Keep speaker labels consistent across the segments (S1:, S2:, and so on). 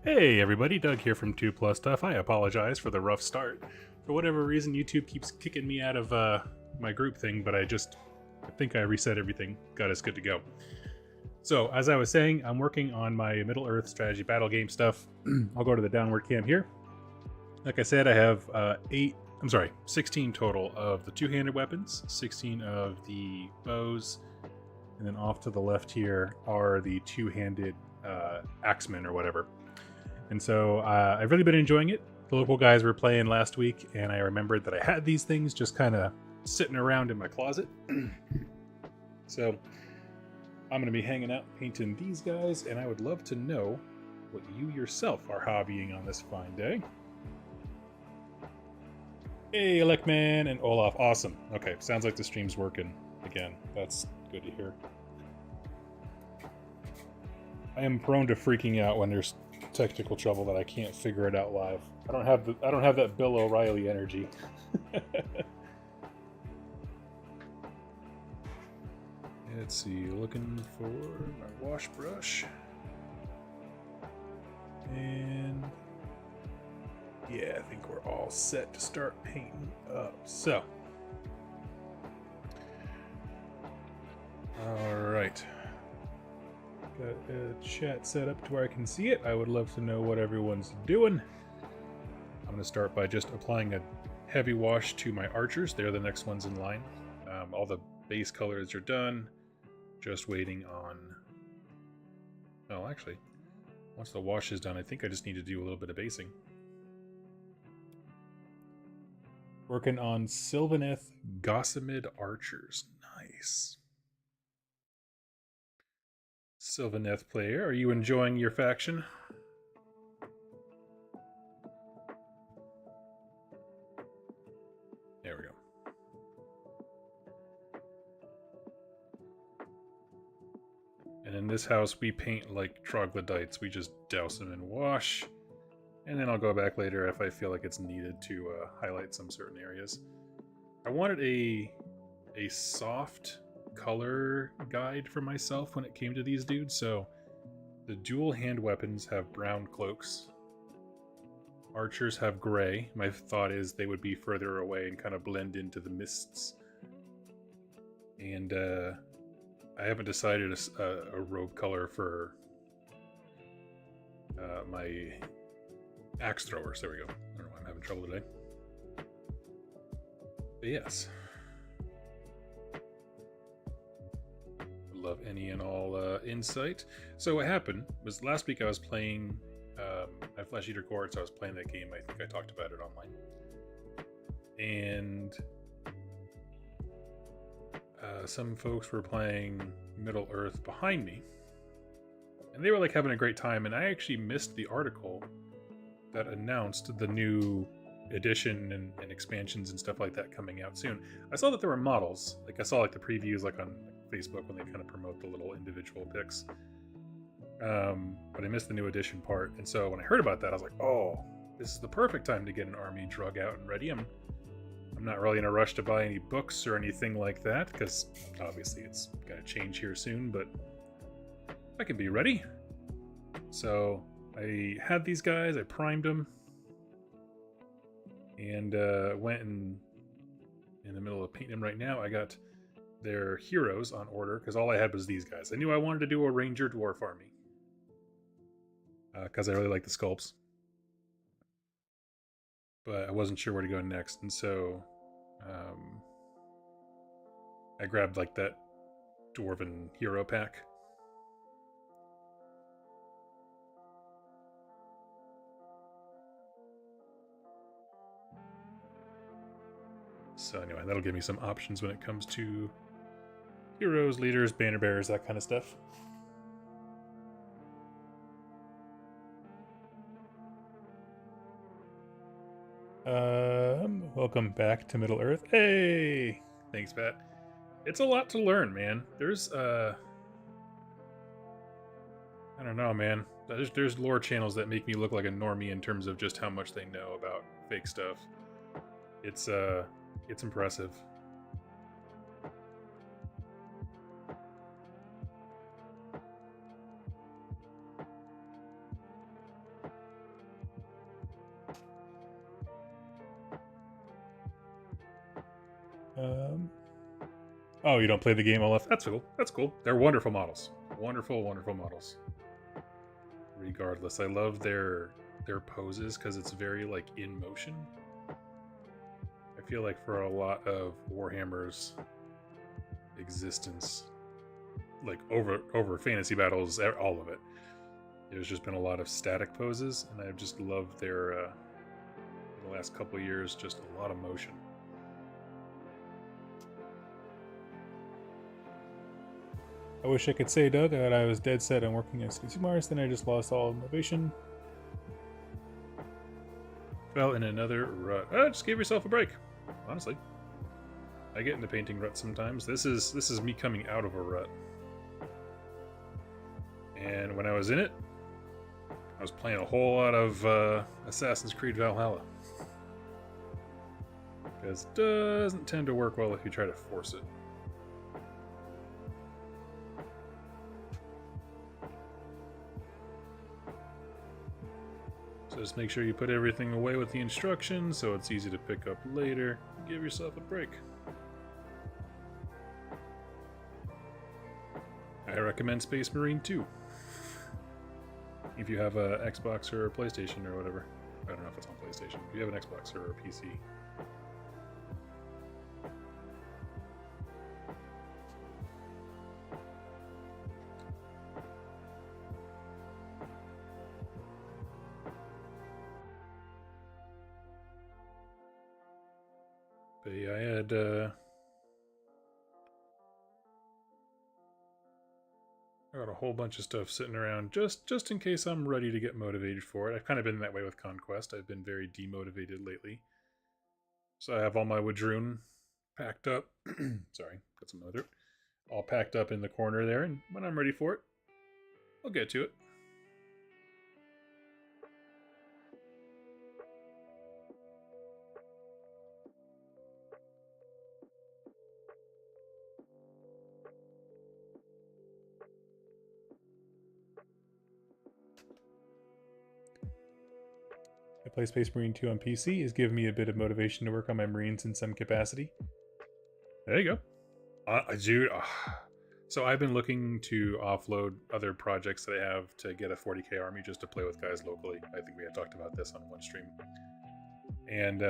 S1: Hey everybody, Doug here from 2 Plus Stuff. I apologize for the rough start. For whatever reason, YouTube keeps kicking me out of my group thing, but I think I reset everything, got us good to go. So, as I was saying, I'm working on my Middle-earth strategy battle game stuff. I'll go to the downward cam here. Like I said, I have 16 total of the two-handed weapons, 16 of the bows, and then off to the left here are the two-handed axemen or whatever. And so I've really been enjoying it. The local guys were playing last week, and I remembered that I had these things just kind of sitting around in my closet. So I'm going to be hanging out painting these guys, and I would love to know what you yourself are hobbying on this fine day. Hey, Elecman and Olaf. Awesome. Okay, sounds like the stream's working again. That's good to hear. I am prone to freaking out when there's technical trouble that I can't figure it out live. I don't have that Bill O'Reilly energy. Let's see, looking for my wash brush. And yeah, I think we're all set to start painting up. So, all right. Got a chat set up to where I can see it. I would love to know what everyone's doing. I'm going to start by just applying a heavy wash to my archers. They're the next ones in line. All the base colors are done. Just waiting on... Oh, actually, once the wash is done, I think I just need to do a little bit of basing. Working on Sylvaneth Gossamed archers. Nice. Sylvaneth player, are you enjoying your faction? There we go. And in this house, we paint like troglodytes. We just douse them in wash. And then I'll go back later if I feel like it's needed to highlight some certain areas. I wanted a soft color guide for myself when it came to these dudes, so the dual hand weapons have brown cloaks. Archers have gray. My thought is they would be further away and kind of blend into the mists. And I haven't decided a robe color for my axe throwers. There we go. I don't know why I'm having trouble today. But yes. Love any and all insight. So what happened was last week I was playing my Flesh Eater Cohorts. I was playing that game. I think I talked about it online. And some folks were playing Middle Earth behind me. And they were like having a great time. And I actually missed the article that announced the new edition and expansions and stuff like that coming out soon. I saw that there were models. Like I saw like the previews like on Facebook when they kind of promote the little individual picks. But I missed the new edition part. And so when I heard about that, I was like, oh, this is the perfect time to get an army drug out and ready. I'm not really in a rush to buy any books or anything like that, because obviously it's going to change here soon, but I can be ready. So I had these guys, I primed them, and went in the middle of painting them right now. I got their heroes on order, because all I had was these guys. I knew I wanted to do a Ranger Dwarf army, because I really like the sculpts. But I wasn't sure where to go next, and so I grabbed like that Dwarven hero pack. So anyway, that'll give me some options when it comes to heroes, leaders, banner bearers, that kind of stuff. Welcome back to Middle Earth. Hey! Thanks, Pat. It's a lot to learn, man. There's, I don't know, man. There's lore channels that make me look like a normie in terms of just how much they know about fake stuff. It's impressive. Oh, you don't play the game LF? That's cool. That's cool. They're wonderful models. Wonderful, wonderful models. Regardless, I love their poses because it's very like in motion. I feel like for a lot of Warhammer's existence, like over fantasy battles, all of it, there's just been a lot of static poses, and I've just loved their in the last couple of years, just a lot of motion. I wish I could say, Doug, that I was dead set on working on City Mars, then I just lost all motivation. Fell in another rut. Just give yourself a break. Honestly, I get into painting ruts sometimes. This is me coming out of a rut. And when I was in it, I was playing a whole lot of Assassin's Creed Valhalla. Because it doesn't tend to work well if you try to force it. So just make sure you put everything away with the instructions so it's easy to pick up later. Give yourself a break. I recommend Space Marine 2. If you have a Xbox or a PlayStation or whatever. I don't know if it's on PlayStation. If you have an Xbox or a PC. But yeah, I had I got a whole bunch of stuff sitting around just in case I'm ready to get motivated for it. I've kind of been that way with Conquest. I've been very demotivated lately. So I have all my Wadroon packed up. Sorry, got some other. All packed up in the corner there, and when I'm ready for it, I'll get to it. I play Space Marine 2 on PC. Has given me a bit of motivation to work on my Marines in some capacity. There you go. Dude, so I've been looking to offload other projects that I have to get a 40k army just to play with guys locally. I think we had talked about this on one stream. And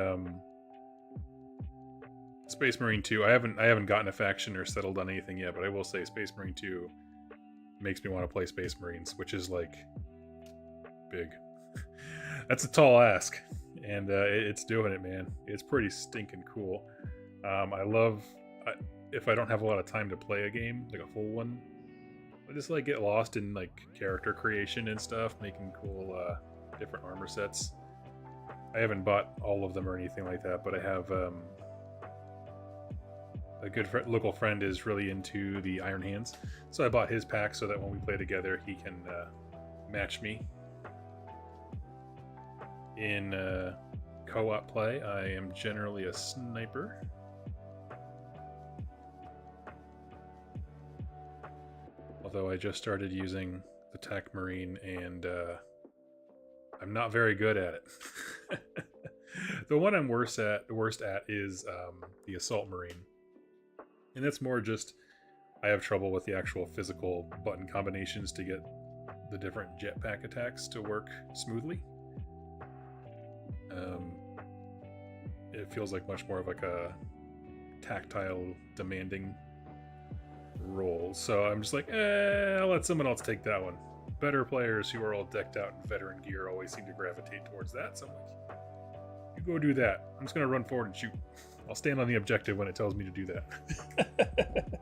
S1: Space Marine 2, I haven't gotten a faction or settled on anything yet, but I will say Space Marine 2 makes me want to play Space Marines, which is like big. That's a tall ask, and it's doing it, man. It's pretty stinking cool. If I don't have a lot of time to play a game, like a full one, I just like get lost in like character creation and stuff, making cool different armor sets. I haven't bought all of them or anything like that, but I have a good local friend is really into the Iron Hands, so I bought his pack so that when we play together, he can match me. In co-op play, I am generally a sniper. Although I just started using the Tech Marine, and I'm not very good at it. The one I'm worst at is the Assault Marine. And that's more just, I have trouble with the actual physical button combinations to get the different jetpack attacks to work smoothly. It feels like much more of like a tactile, demanding role. So I'm just like, I'll let someone else take that one. Better players who are all decked out in veteran gear always seem to gravitate towards that. So I'm like, you go do that. I'm just going to run forward and shoot. I'll stand on the objective when it tells me to do that.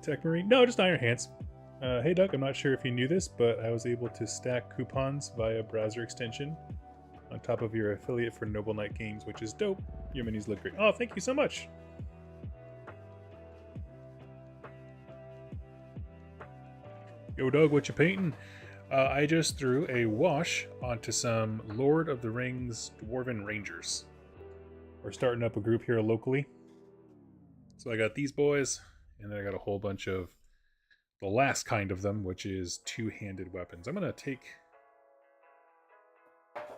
S1: Tech Marine? No, just Iron Hands. Hey Doug, I'm not sure if you knew this, but I was able to stack coupons via browser extension on top of your affiliate for Noble Knight Games, which is dope. Your minis look great. Oh, thank you so much. Yo Doug, what you painting? I just threw a wash onto some Lord of the Rings Dwarven Rangers. We're starting up a group here locally. So I got these boys, and then I got a whole bunch of the last kind of them, which is two-handed weapons. I'm going to take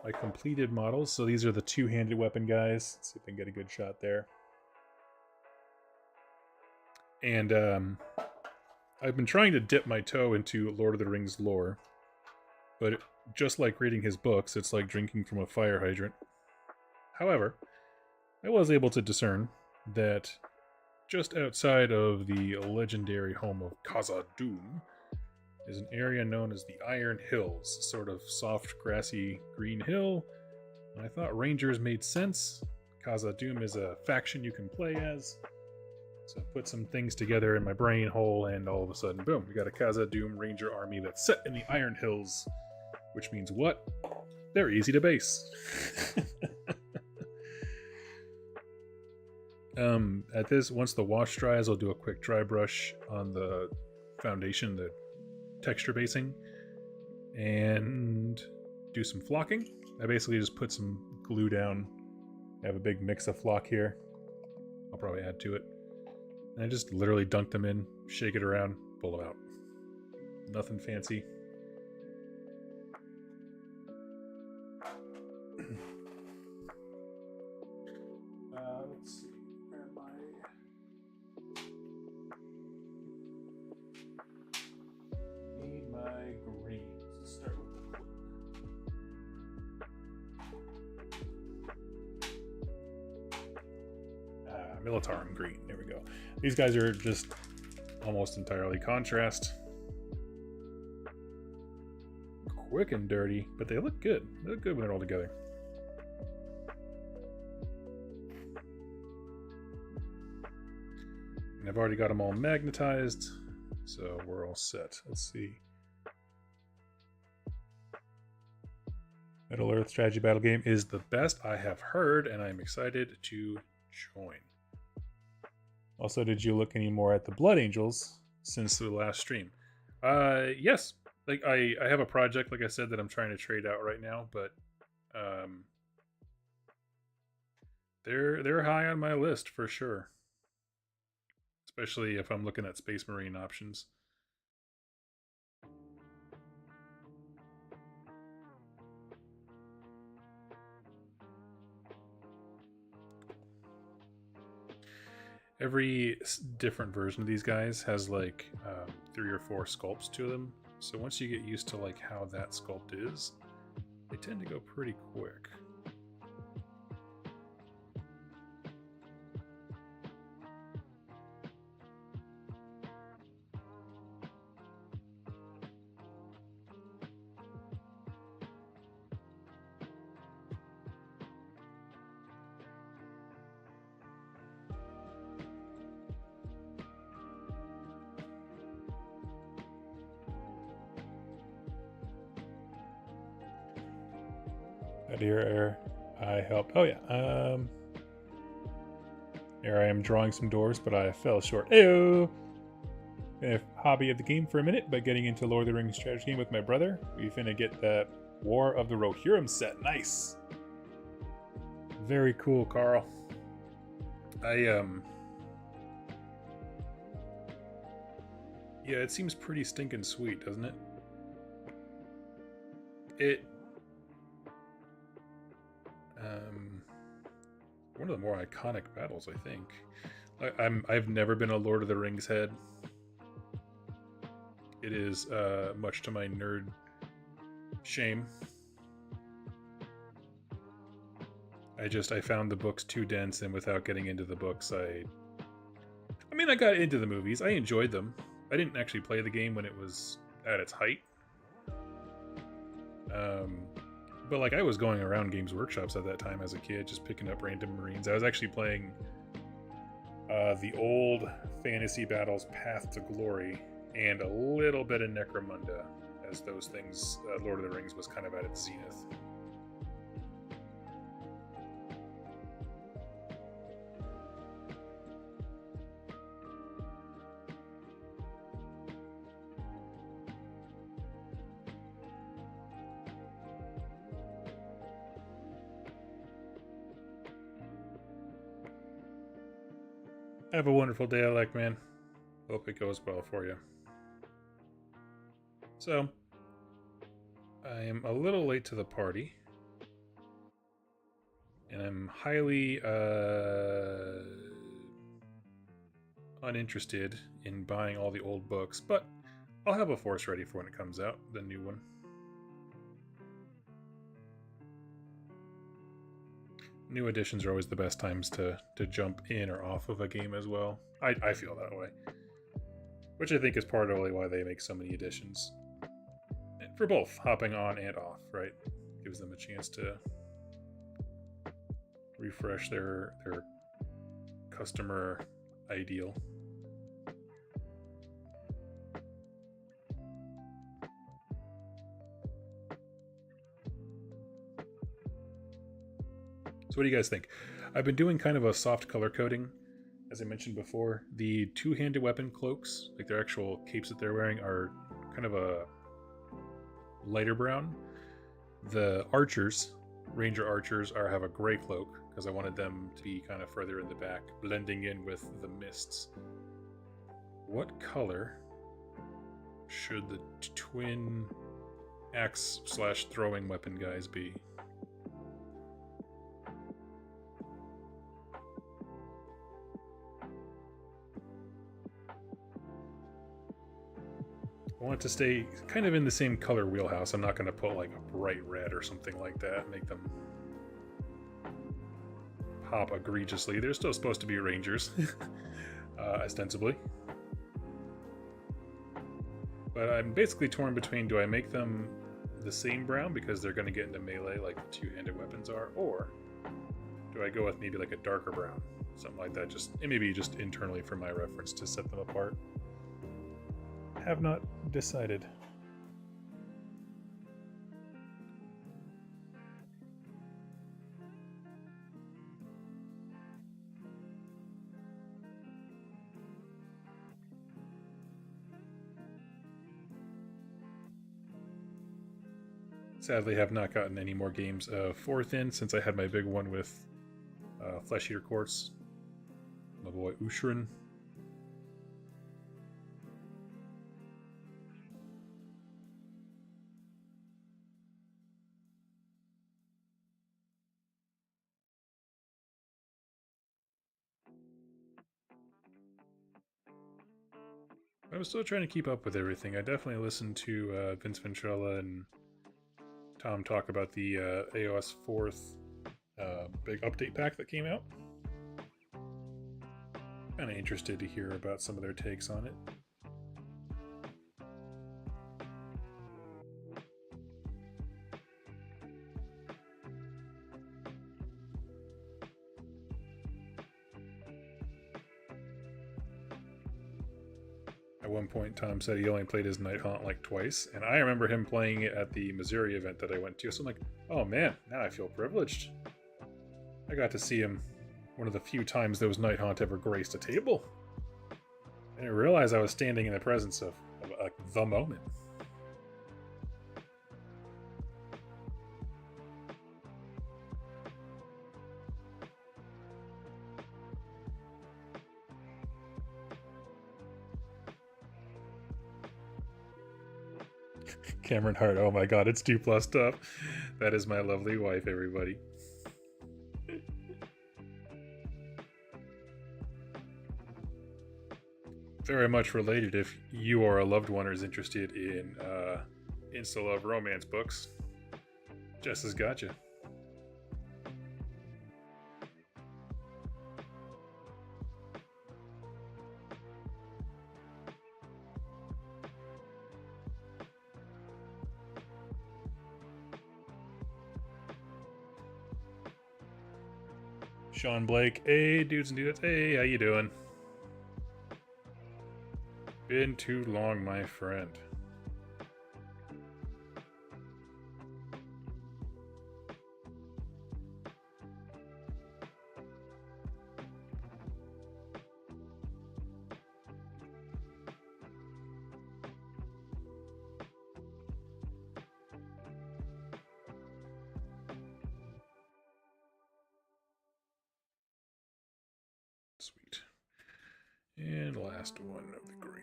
S1: my completed models. So these are the two-handed weapon guys. Let's see if I can get a good shot there. And I've been trying to dip my toe into Lord of the Rings lore, but just like reading his books, it's like drinking from a fire hydrant. However, I was able to discern that just outside of the legendary home of Khazad-dûm is an area known as the Iron Hills, a sort of soft, grassy green hill. And I thought rangers made sense. Khazad-dûm is a faction you can play as. So I put some things together in my brain hole, and all of a sudden, boom, we got a Khazad-dûm ranger army that's set in the Iron Hills. Which means what? They're easy to base. At this, once the wash dries, I'll do a quick dry brush on the foundation, the texture basing, and do some flocking. I basically just put some glue down. I have a big mix of flock here. I'll probably add to it. And I just literally dunk them in, shake it around, pull them out. Nothing fancy. Let's see. Where am I? Need my greens. Let's start with the blue. Militarum green. There we go. These guys are just almost entirely contrast. Quick and dirty, but they look good. They look good when they're all together. And I've already got them all magnetized, so we're all set. Let's see. Middle Earth strategy battle game is the best I have heard, and I'm excited to join. Also, did you look any more at the Blood Angels since the last stream? Yes. Like I have a project, like I said, that I'm trying to trade out right now, but they're high on my list for sure. Especially if I'm looking at Space Marine options. Every different version of these guys has like 3 or 4 sculpts to them. So once you get used to like how that sculpt is, they tend to go pretty quick. Here I helped. Oh yeah. Here I am drawing some doors, but I fell short. Ayo! Gonna hobby of the game for a minute by getting into Lord of the Rings strategy game with my brother. We finna get the War of the Rohirrim set. Nice. Very cool, Carl. Yeah, it seems pretty stinking sweet, doesn't it? One of the more iconic battles, I think. I've never been a Lord of the Rings head. It is much to my nerd shame. I found the books too dense, and without getting into the books, I got into the movies. I enjoyed them. I didn't actually play the game when it was at its height. But like I was going around Games Workshops at that time as a kid, just picking up random Marines. I was actually playing the old Fantasy Battles Path to Glory and a little bit of Necromunda, as those things, Lord of the Rings was kind of at its zenith. Have a wonderful day, Alec, man. Hope it goes well for you. So, I am a little late to the party. And I'm highly uninterested in buying all the old books, but I'll have a force ready for when it comes out, the new one. New editions are always the best times to jump in or off of a game as well. I feel that way. Which I think is partly why they make so many editions. And for both, hopping on and off, right? Gives them a chance to refresh their customer ideal. So what do you guys think? I've been doing kind of a soft color coding, as I mentioned before. The two-handed weapon cloaks, like their actual capes that they're wearing, are kind of a lighter brown. The archers, ranger archers, have a gray cloak because I wanted them to be kind of further in the back, blending in with the mists. What color should the twin axe / throwing weapon guys be? I want it to stay kind of in the same color wheelhouse. I'm not going to put like a bright red or something like that, make them pop egregiously. They're still supposed to be rangers, ostensibly. But I'm basically torn between, do I make them the same brown because they're going to get into melee like the two-handed weapons are, or do I go with maybe like a darker brown, something like that, just maybe just internally for my reference to set them apart. Have not decided. Sadly, have not gotten any more games of 4th in since I had my big one with Flesh Eater Quartz. My boy Ushrin. I was still trying to keep up with everything. I definitely listened to Vince Ventrella and Tom talk about the AOS 4th big update pack that came out. Kind of interested to hear about some of their takes on it. At one point, Tom said he only played his Night Haunt like twice, and I remember him playing it at the Missouri event that I went to, so I'm like, oh man, now I feel privileged. I got to see him one of the few times those Night Haunt ever graced a table. I didn't realize I was standing in the presence of the moment. Cameron Hart, oh my god, it's 2+ up. That is my lovely wife, everybody. Very much related if you or a loved one is interested in insta-love romance books. Jess has got you. Sean Blake, hey dudes and dudettes, hey, how you doing? Been too long, my friend. Sweet. And last one of the green.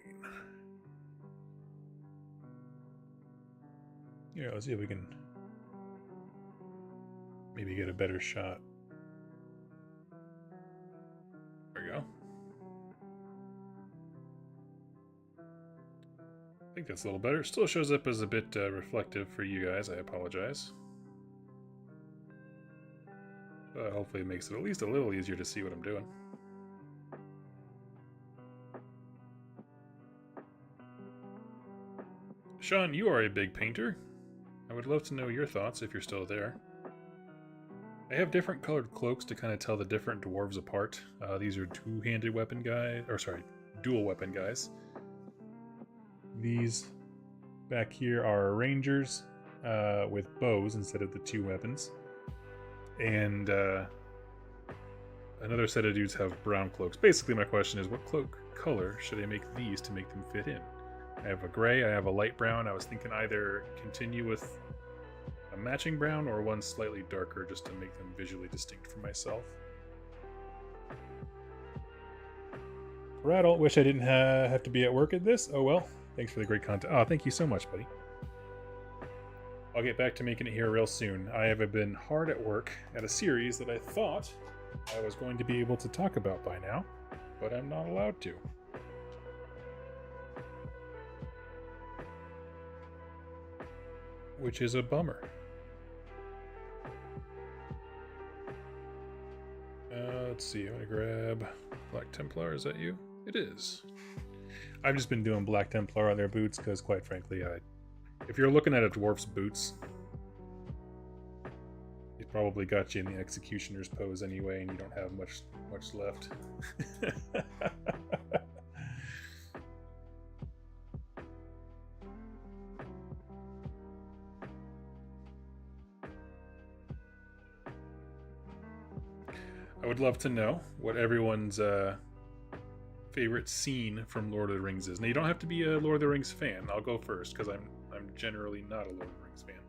S1: Yeah, let's see if we can maybe get a better shot think that's a little better. It still shows up as a bit reflective for you guys. I apologize. Hopefully it makes it at least a little easier to see what I'm doing. Sean, you are a big painter. I would love to know your thoughts if you're still there. I have different colored cloaks to kind of tell the different dwarves apart. These are two-handed weapon guys, or sorry, dual weapon guys. These back here are rangers with bows instead of the two weapons. And another set of dudes have brown cloaks. Basically, my question is, what cloak color should I make these to make them fit in? I have a gray, I have a light brown. I was thinking either continue with a matching brown or one slightly darker just to make them visually distinct for myself. Rattle, wish I didn't have to be at work at this. Oh well, thanks for the great content. Oh, thank you so much, buddy. I'll get back to making it here real soon. I have been hard at work at a series that I thought I was going to be able to talk about by now, but I'm not allowed to. Which is a bummer. Let's see, I'm gonna grab Black Templar, is that you? It is. I've just been doing Black Templar on their boots because, quite frankly, if you're looking at a dwarf's boots, he's probably got you in the executioner's pose anyway, and you don't have much left. I would love to know what everyone's favorite scene from Lord of the Rings is. Now, you don't have to be a Lord of the Rings fan. I'll go first because I'm generally not a Lord of the Rings fan.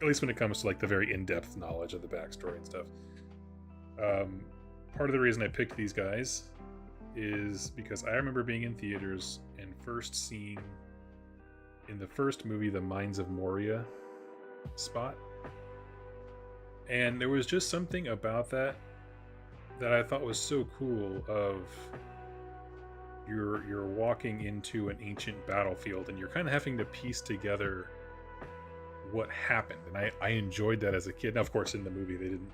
S1: At least when it comes to like the very in-depth knowledge of the backstory and stuff. Part of the reason I picked these guys is because I remember being in theaters and first seeing in the first movie the Mines of Moria spot. And there was just something about that I thought was so cool. Of you're walking into an ancient battlefield and you're kind of having to piece together what happened. And I enjoyed that as a kid. Now, of course, in the movie they didn't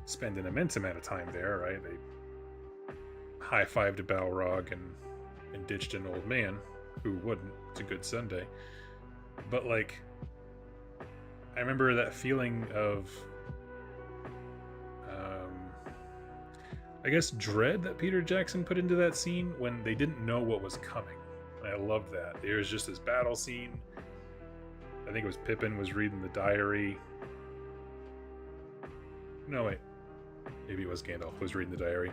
S1: spend an immense amount of time there, right? They high-fived a Balrog and ditched an old man. Who wouldn't? It's a good Sunday. But like, I remember that feeling of, I guess, dread that Peter Jackson put into that scene when they didn't know what was coming. And I loved that. There was just this battle scene. I think it was Pippin was reading the diary. No, wait. Maybe it was Gandalf was reading the diary.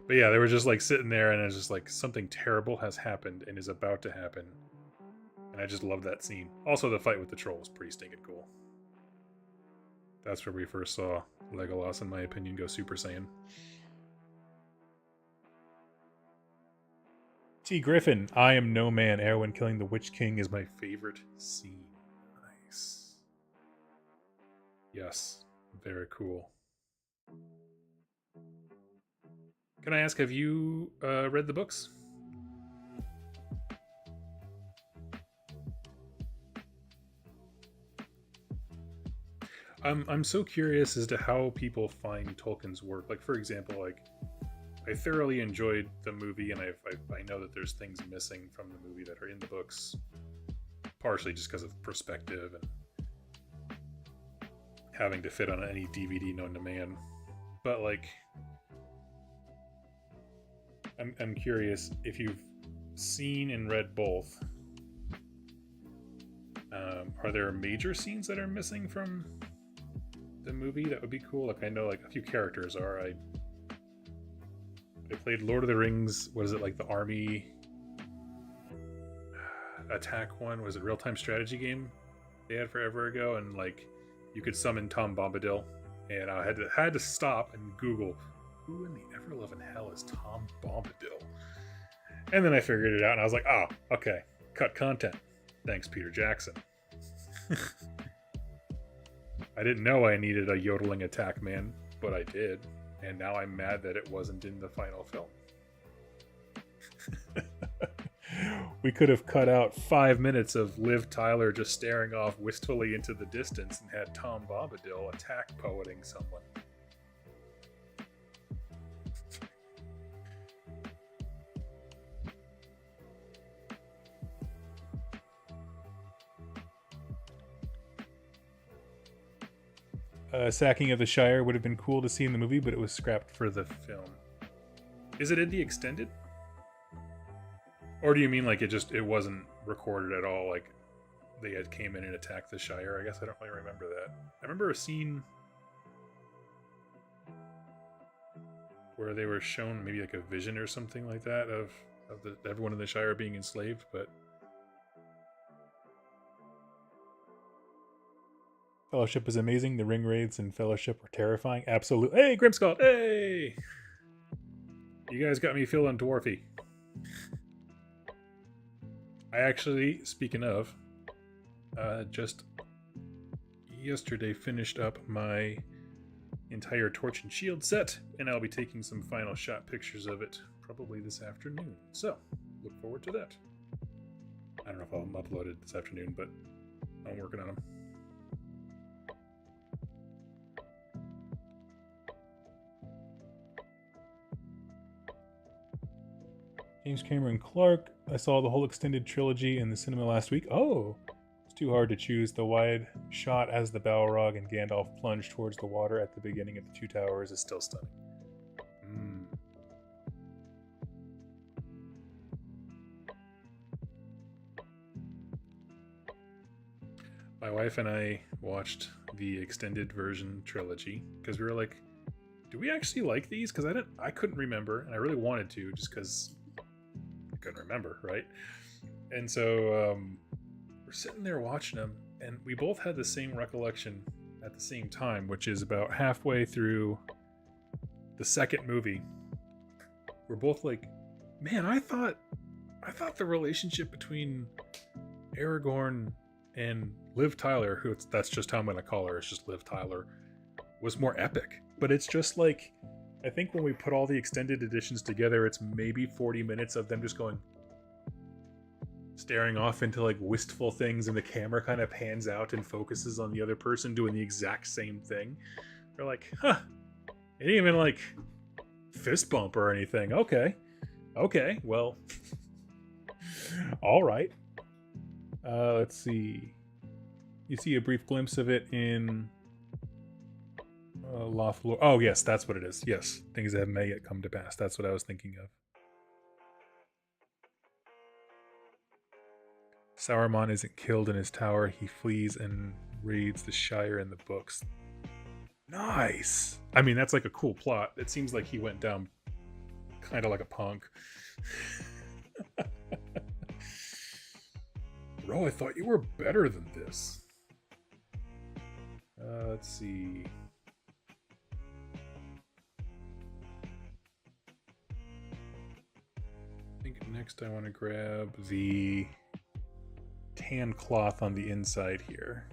S1: But yeah, they were just like sitting there and it's just like something terrible has happened and is about to happen. And I just love that scene. Also, the fight with the troll was pretty stinking cool. That's where we first saw Legolas, in my opinion, go Super Saiyan. T. Griffin, I am no man. Erwin killing the Witch King is my favorite scene. Nice. Yes, very cool. Can I ask, have you read the books? I'm so curious as to how people find Tolkien's work. Like, for example, like I thoroughly enjoyed the movie, and I know that there's things missing from the movie that are in the books, partially just because of perspective and having to fit on any DVD known to man. But like, I'm curious if you've seen and read both. Are there major scenes that are missing from the movie that would be cool? Like, I know like a few characters are. I played Lord of the Rings. What is it, like the army attack one? Was it real-time strategy game they had forever ago? And like you could summon Tom Bombadil, and I had to stop and Google who in the ever-loving hell is Tom Bombadil? And then I figured it out, and I was like, oh, okay, cut content. Thanks, Peter Jackson. I didn't know I needed a yodeling attack man, but I did. And now I'm mad that it wasn't in the final film. we could have cut out 5 minutes of Liv Tyler just staring off wistfully into the distance and had Tom Bombadil attack poeting someone. Sacking of the Shire would have been cool to see in the movie, but it was scrapped for the film. Is it in the extended? Or do you mean like it wasn't recorded at all? Like they had came in and attacked the Shire? I guess I don't really remember that. I remember a scene where they were shown maybe like a vision or something like that of everyone in the Shire being enslaved, but Fellowship is amazing. The ring raids in Fellowship were terrifying. Absolutely. Hey, Grimskull. Hey! You guys got me feeling dwarfy. I actually, speaking of, just yesterday finished up my entire Torch and Shield set, and I'll be taking some final shot pictures of it probably this afternoon. So, look forward to that. I don't know if I'll upload it this afternoon, but I'm working on them. James Cameron Clark. I saw the whole extended trilogy in the cinema last week. Oh, it's too hard to choose. The wide shot as the Balrog and Gandalf plunge towards the water at the beginning of the Two Towers is still stunning. My wife and I watched the extended version trilogy because we were like, do we actually like these? Because I couldn't remember, and I really wanted to just because couldn't remember, right? And so we're sitting there watching them, and we both had the same recollection at the same time, which is about halfway through the second movie. We're both like, man, I thought the relationship between Aragorn and Liv Tyler, that's just how I'm gonna call her, it's just Liv Tyler, was more epic. But it's just like, I think when we put all the extended editions together, it's maybe 40 minutes of them just staring off into like wistful things, and the camera kind of pans out and focuses on the other person doing the exact same thing. We're like, huh, it didn't even like fist bump or anything. Okay, well, all right. Let's see. You see a brief glimpse of it in Lawful. Oh, yes, that's what it is. Yes, things that may yet come to pass. That's what I was thinking of. Sauron isn't killed in his tower. He flees and raids the Shire in the books. Nice. I mean, that's like a cool plot. It seems like he went down kind of like a punk. Bro, I thought you were better than this. Let's see. I think next I want to grab the tan cloth on the inside here.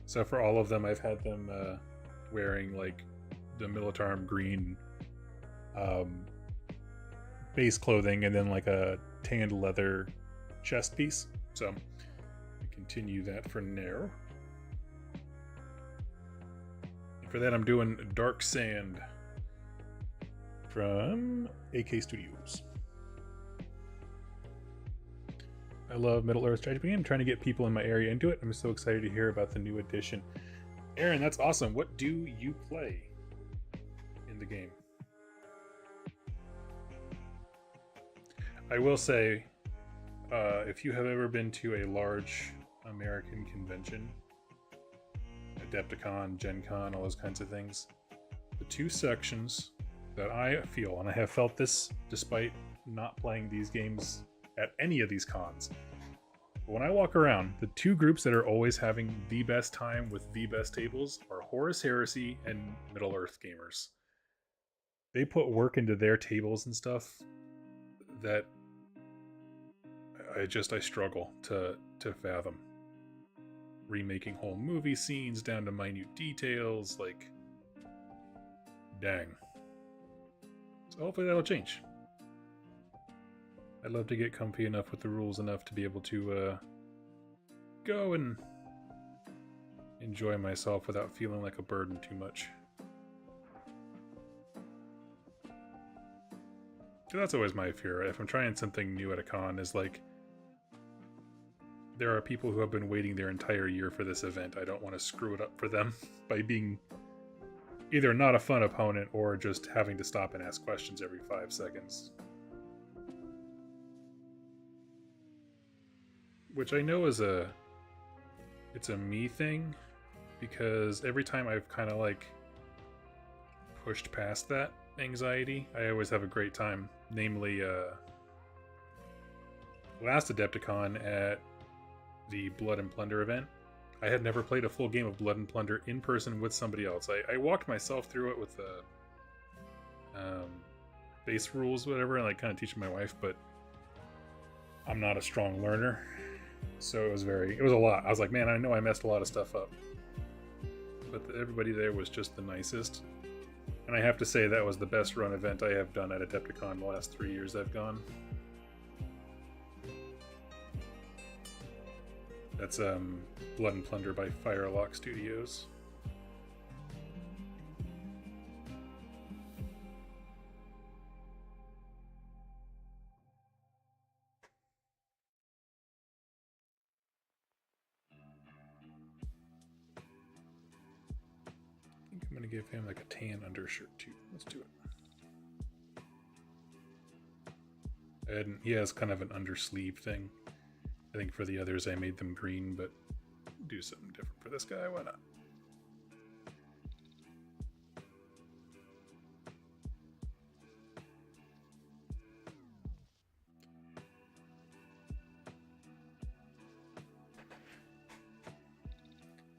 S1: So for all of them, I've had them wearing like the Militarm green base clothing and then like a tanned leather chest piece. So I continue that for now. And for that, I'm doing Dark Sand from AK Studios. I love Middle-earth strategy game. I'm trying to get people in my area into it. I'm so excited to hear about the new edition. Aaron, that's awesome. What do you play in the game? I will say, if you have ever been to a large American convention, Adepticon, Gen Con, all those kinds of things, the two sections that I feel, and I have felt this despite not playing these games at any of these cons, but when I walk around, the two groups that are always having the best time with the best tables are Horus Heresy and Middle-earth gamers. They put work into their tables and stuff that I struggle to fathom. Remaking whole movie scenes down to minute details, like, dang. So hopefully that'll change. I'd love to get comfy enough with the rules enough to be able to go and enjoy myself without feeling like a burden too much. That's always my fear. If I'm trying something new at a con, is like, there are people who have been waiting their entire year for this event. I don't want to screw it up for them by being either not a fun opponent or just having to stop and ask questions every 5 seconds. Which I know is it's a me thing, because every time I've kind of like pushed past that anxiety, I always have a great time. Namely, last Adepticon at the Blood and Plunder event, I had never played a full game of Blood and Plunder in person with somebody else. I walked myself through it with the base rules, whatever, and like kind of teaching my wife, but I'm not a strong learner, so it was a lot. I was like, man, I know I messed a lot of stuff up, but everybody there was just the nicest. And I have to say that was the best run event I have done at Adepticon the last 3 years I've gone. That's Blood and Plunder by Firelock Studios. I think I'm going to give him like a tan undershirt too. Let's do it. And he has kind of an undersleeve thing. I think for the others I made them green, but do something different for this guy, why not?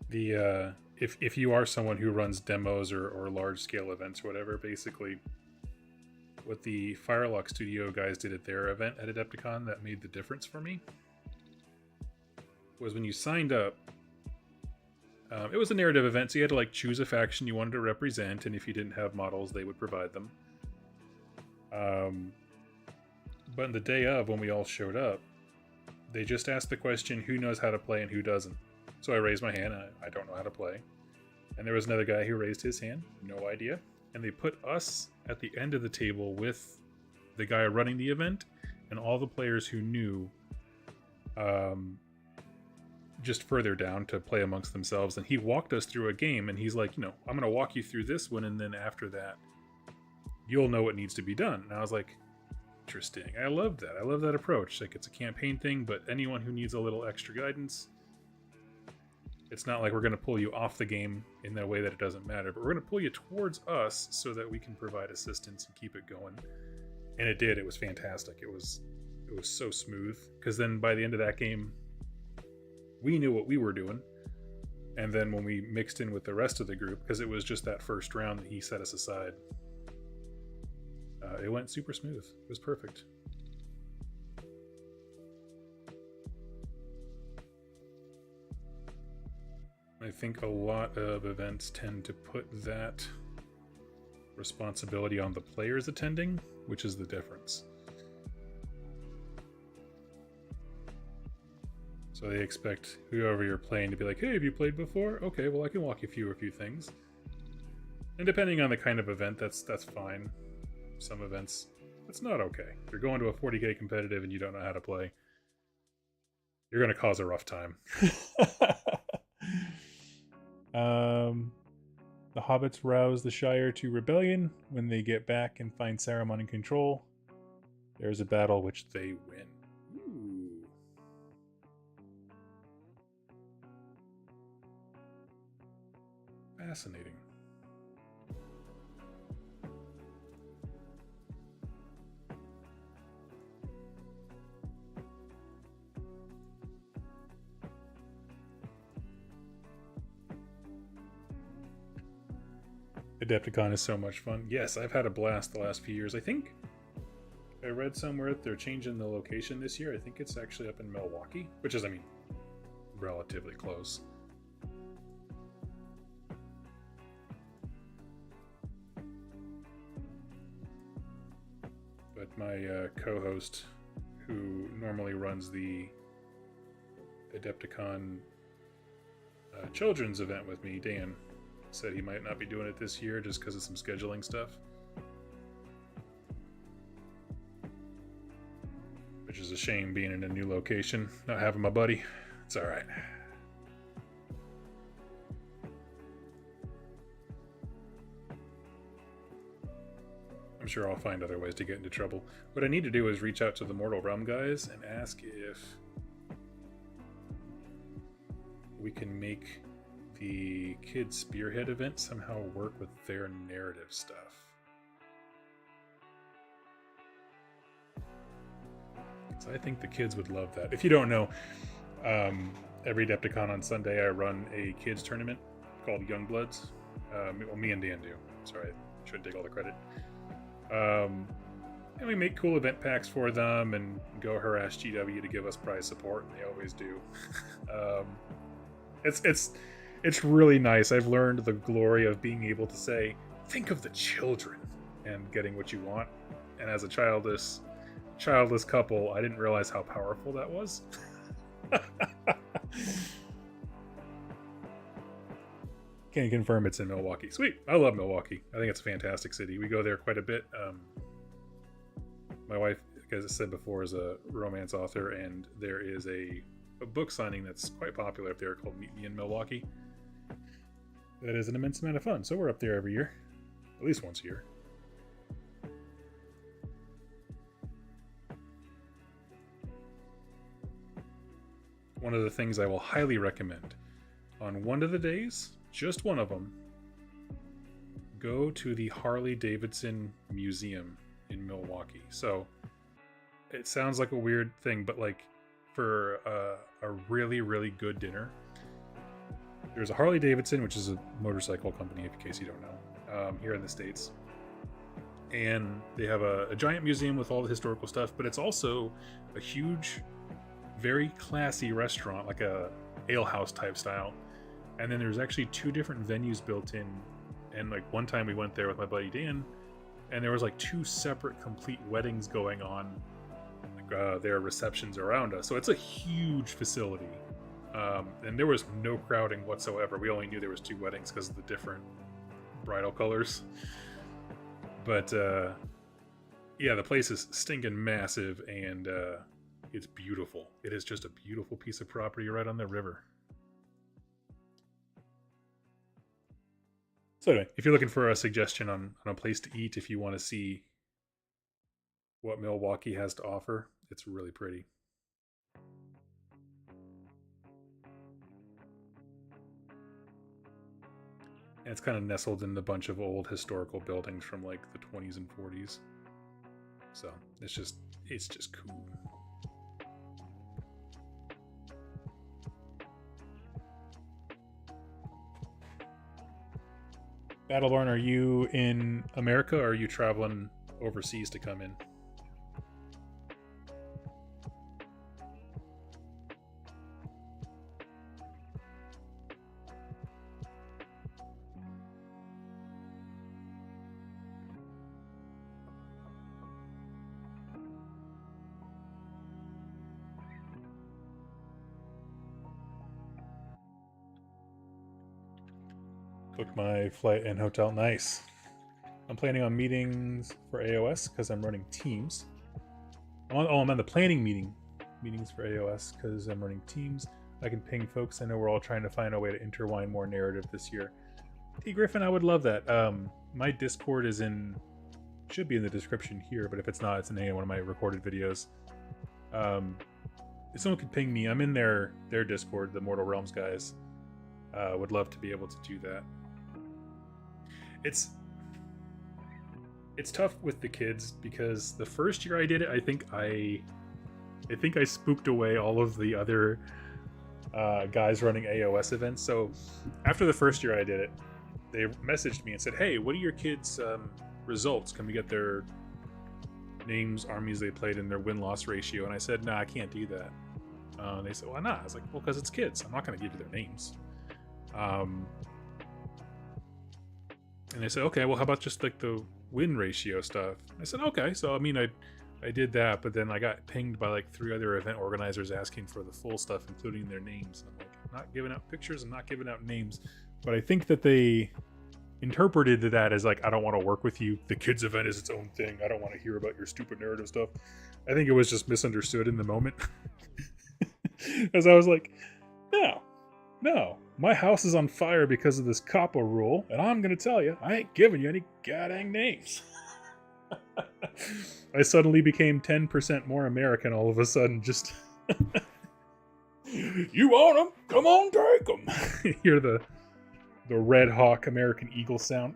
S1: The if you are someone who runs demos or large scale events or whatever, basically what the Firelock Studio guys did at their event at Adepticon that made the difference for me was when you signed up, it was a narrative event, so you had to like choose a faction you wanted to represent, and if you didn't have models, they would provide them. But in the day of, when we all showed up, they just asked the question, who knows how to play and who doesn't? So I raised my hand, I don't know how to play. And there was another guy who raised his hand, no idea. And they put us at the end of the table with the guy running the event and all the players who knew, just further down to play amongst themselves. And he walked us through a game, and he's like, I'm going to walk you through this one, and then after that, you'll know what needs to be done. And I was like, interesting. I love that. I love that approach. Like, it's a campaign thing, but anyone who needs a little extra guidance, it's not like we're going to pull you off the game in that way that it doesn't matter, but we're going to pull you towards us so that we can provide assistance and keep it going. And it did. It was fantastic. It was so smooth, because then by the end of that game, we knew what we were doing. And then when we mixed in with the rest of the group, because it was just that first round that he set us aside, it went super smooth. It was perfect. I think a lot of events tend to put that responsibility on the players attending, which is the difference. So they expect whoever you're playing to be like, hey, have you played before? Okay, well, I can walk you through a few things. And depending on the kind of event, that's fine. Some events, it's not okay. If you're going to a 40k competitive and you don't know how to play, you're going to cause a rough time. The hobbits rouse the Shire to rebellion. When they get back and find Saruman in control, there's a battle which they win. Ooh. Fascinating. Adepticon is so much fun. Yes, I've had a blast the last few years. I think I read somewhere that they're changing the location this year. I think it's actually up in Milwaukee, which is, relatively close. But my co-host, who normally runs the Adepticon children's event with me, Dan, said he might not be doing it this year just because of some scheduling stuff. Which is a shame, being in a new location, not having my buddy. It's alright. I'm sure I'll find other ways to get into trouble. What I need to do is reach out to the Mortal Realm guys and ask if we can make the Kids Spearhead event somehow work with their narrative stuff. So I think the kids would love that. If you don't know, every Adepticon on Sunday I run a kids tournament called Youngbloods. Well, me and Dan do. Sorry, I shouldn't take all the credit. And we make cool event packs for them and go harass GW to give us prize support, and they always do. It's really nice. I've learned the glory of being able to say, think of the children, and getting what you want. And as a childless couple, I didn't realize how powerful that was. Can confirm it's in Milwaukee. Sweet. I love Milwaukee. I think it's a fantastic city. We go there quite a bit. My wife, as I said before, is a romance author, and there is a book signing that's quite popular up there called Meet Me in Milwaukee. That is an immense amount of fun. So we're up there every year, at least once a year. One of the things I will highly recommend, on one of the days, just one of them, go to the Harley-Davidson Museum in Milwaukee. So it sounds like a weird thing, but like for a really, really good dinner, there's a Harley-Davidson, which is a motorcycle company, in case you don't know, here in the States. And they have a giant museum with all the historical stuff, but it's also a huge, very classy restaurant, like a alehouse type style. And then there's actually two different venues built in. And like one time we went there with my buddy Dan, and there was like two separate complete weddings going on. Like there are receptions around us. So it's a huge facility. And there was no crowding whatsoever. We only knew there was two weddings because of the different bridal colors. But yeah, the place is stinking massive, and it's beautiful. It is just a beautiful piece of property right on the river. So anyway, if you're looking for a suggestion on a place to eat, if you want to see what Milwaukee has to offer, it's really pretty. And it's kind of nestled in a bunch of old historical buildings from like the 20s and 40s. So it's just cool. Battleborn, are you in America, or are you traveling overseas to come in? Booked my flight and hotel. Nice. I'm planning on meetings for AOS because I'm running teams. I'm on the planning meetings for AOS because I'm running teams. I can ping folks. I know we're all trying to find a way to intertwine more narrative this year. T Griffin, I would love that. My Discord should be in the description here, but if it's not, it's in any one of my recorded videos. If someone could ping me, I'm in their Discord, the Mortal Realms guys. Would love to be able to do that. It's tough with the kids because the first year I did it, I think I spooked away all of the other guys running AOS events. So after the first year I did it, they messaged me and said, "Hey, what are your kids' results? Can we get their names, armies they played, and their win-loss ratio?" And I said, "No, I can't do that." They said, "Why not?" I was like, "Well, because it's kids. I'm not going to give you their names." And they said, "Okay, well, how about just like the win ratio stuff?" I said, "Okay." So I mean, I I did that, but then I got pinged by like 3 other event organizers asking for the full stuff, including their names. I'm like, I'm not giving out pictures, I'm not giving out names. But I think that they interpreted that as like, I don't want to work with you. The kids event is its own thing. I don't want to hear about your stupid narrative stuff. I think it was just misunderstood in the moment. As I was like, no, my house is on fire because of this COPPA rule, and I'm going to tell you, I ain't giving you any goddamn names. I suddenly became 10% more American all of a sudden, just... You want them? Come on, take them. Hear the Red Hawk American Eagle sound.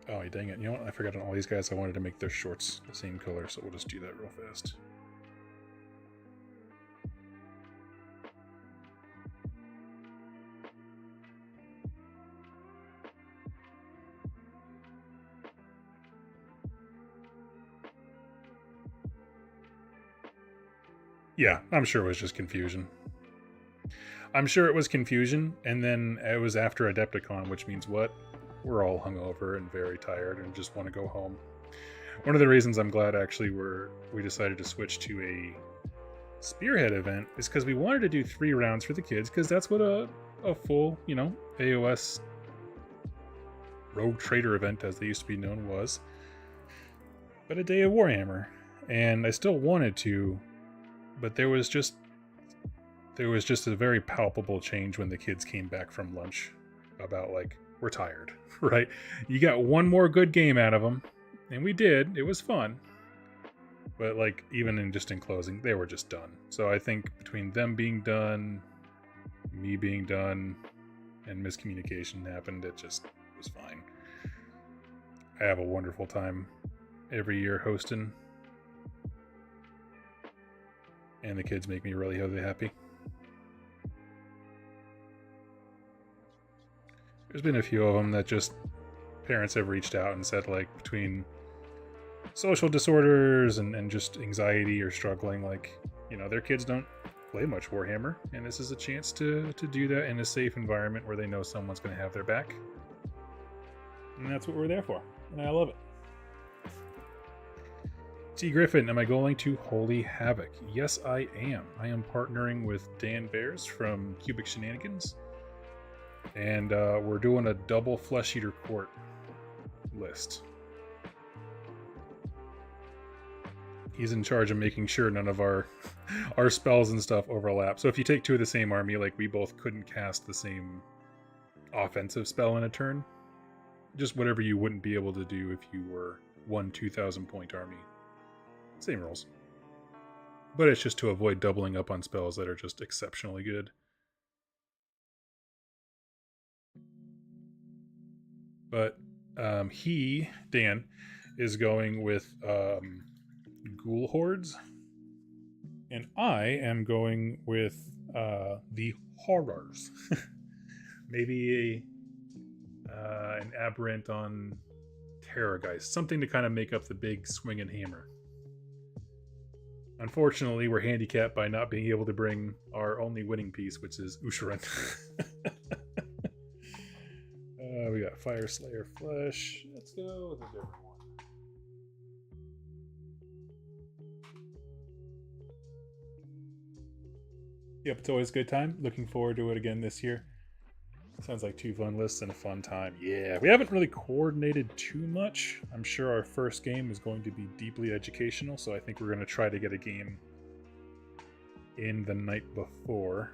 S1: Oh, dang it. You know what? I forgot on all these guys I wanted to make their shorts the same color, so we'll just do that real fast. Yeah, I'm sure it was just confusion. I'm sure it was confusion, and then it was after Adepticon, which means what? We're all hungover and very tired and just want to go home. One of the reasons I'm glad actually we decided to switch to a Spearhead event is because we wanted to do 3 rounds for the kids, because that's what a full, AOS Rogue Trader event, as they used to be known, was. But a day of Warhammer. And I still wanted to, but there was just a very palpable change when the kids came back from lunch about like, we're tired, right? You got one more good game out of them, and we did. It was fun. But like, even in closing, they were just done. So I think between them being done, me being done, and miscommunication happened, it just was fine. I have a wonderful time every year hosting, and the kids make me really happy. There's been a few of them that just parents have reached out and said, like, between social disorders and just anxiety or struggling, like, their kids don't play much Warhammer, and this is a chance to do that in a safe environment where they know someone's going to have their back. And that's what we're there for, and I love it. T. Griffin, am I going to Holy Havoc? Yes, I am. I am partnering with Dan Bears from Cubic Shenanigans, and we're doing a double Flesh Eater Court list. He's in charge of making sure none of our spells and stuff overlap. So if you take 2 of the same army, like we both couldn't cast the same offensive spell in a turn. Just whatever you wouldn't be able to do if you were 1 2,000 point army. Same rules. But it's just to avoid doubling up on spells that are just exceptionally good. But Dan, is going with Ghoul Hordes. And I am going with the Horrors. Maybe an Aberrant on Terrorgeist. Something to kind of make up the big swing and hammer. Unfortunately, we're handicapped by not being able to bring our only winning piece, which is Usharan. We got Fire Slayer Flesh. Let's go with a different one. Yep, it's always a good time. Looking forward to it again this year. Sounds like 2 fun lists and a fun time. Yeah, we haven't really coordinated too much. I'm sure our first game is going to be deeply educational, so I think we're going to try to get a game in the night before.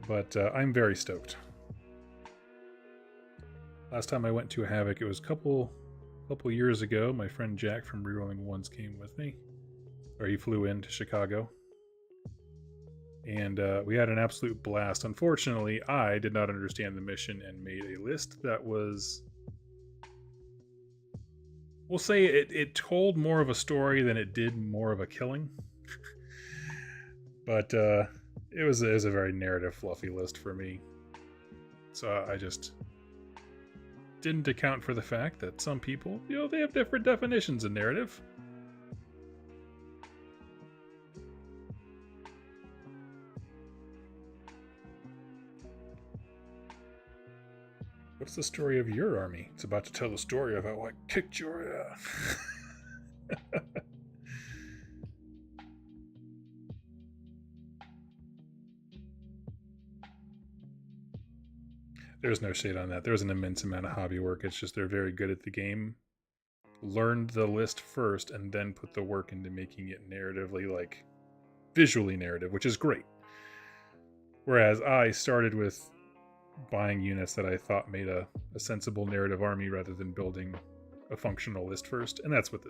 S1: But I'm very stoked. Last time I went to a Havoc, it was a couple years ago. My friend Jack from Rerolling Ones came with me, or he flew into Chicago. And we had an absolute blast. Unfortunately, I did not understand the mission and made a list that was... We'll say it told more of a story than it did more of a killing. But it was a very narrative, fluffy list for me. So I just didn't account for the fact that some people, they have different definitions of narrative. What's the story of your army? It's about to tell the story of how I kicked your ass. There's no shade on that. There's an immense amount of hobby work. It's just they're very good at the game. Learned the list first and then put the work into making it narratively, like visually narrative, which is great. Whereas I started with buying units that I thought made a sensible narrative army rather than building a functional list first, and that's all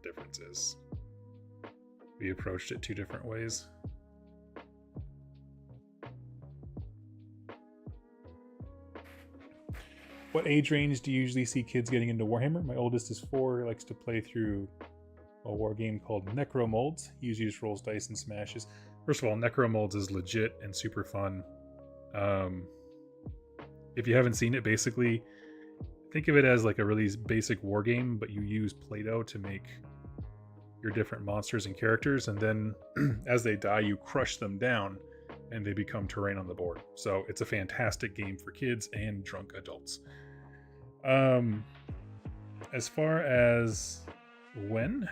S1: the difference is. We approached it two different ways. What age range do you usually see kids getting into Warhammer? My oldest is 4, likes to play through a war game called Necro Molds. He usually just rolls dice and smashes. First of all, Necro Molds is legit and super fun. If you haven't seen it, basically, think of it as like a really basic war game, but you use Play-Doh to make your different monsters and characters, and then as they die, you crush them down, and they become terrain on the board. So it's a fantastic game for kids and drunk adults. As far as when,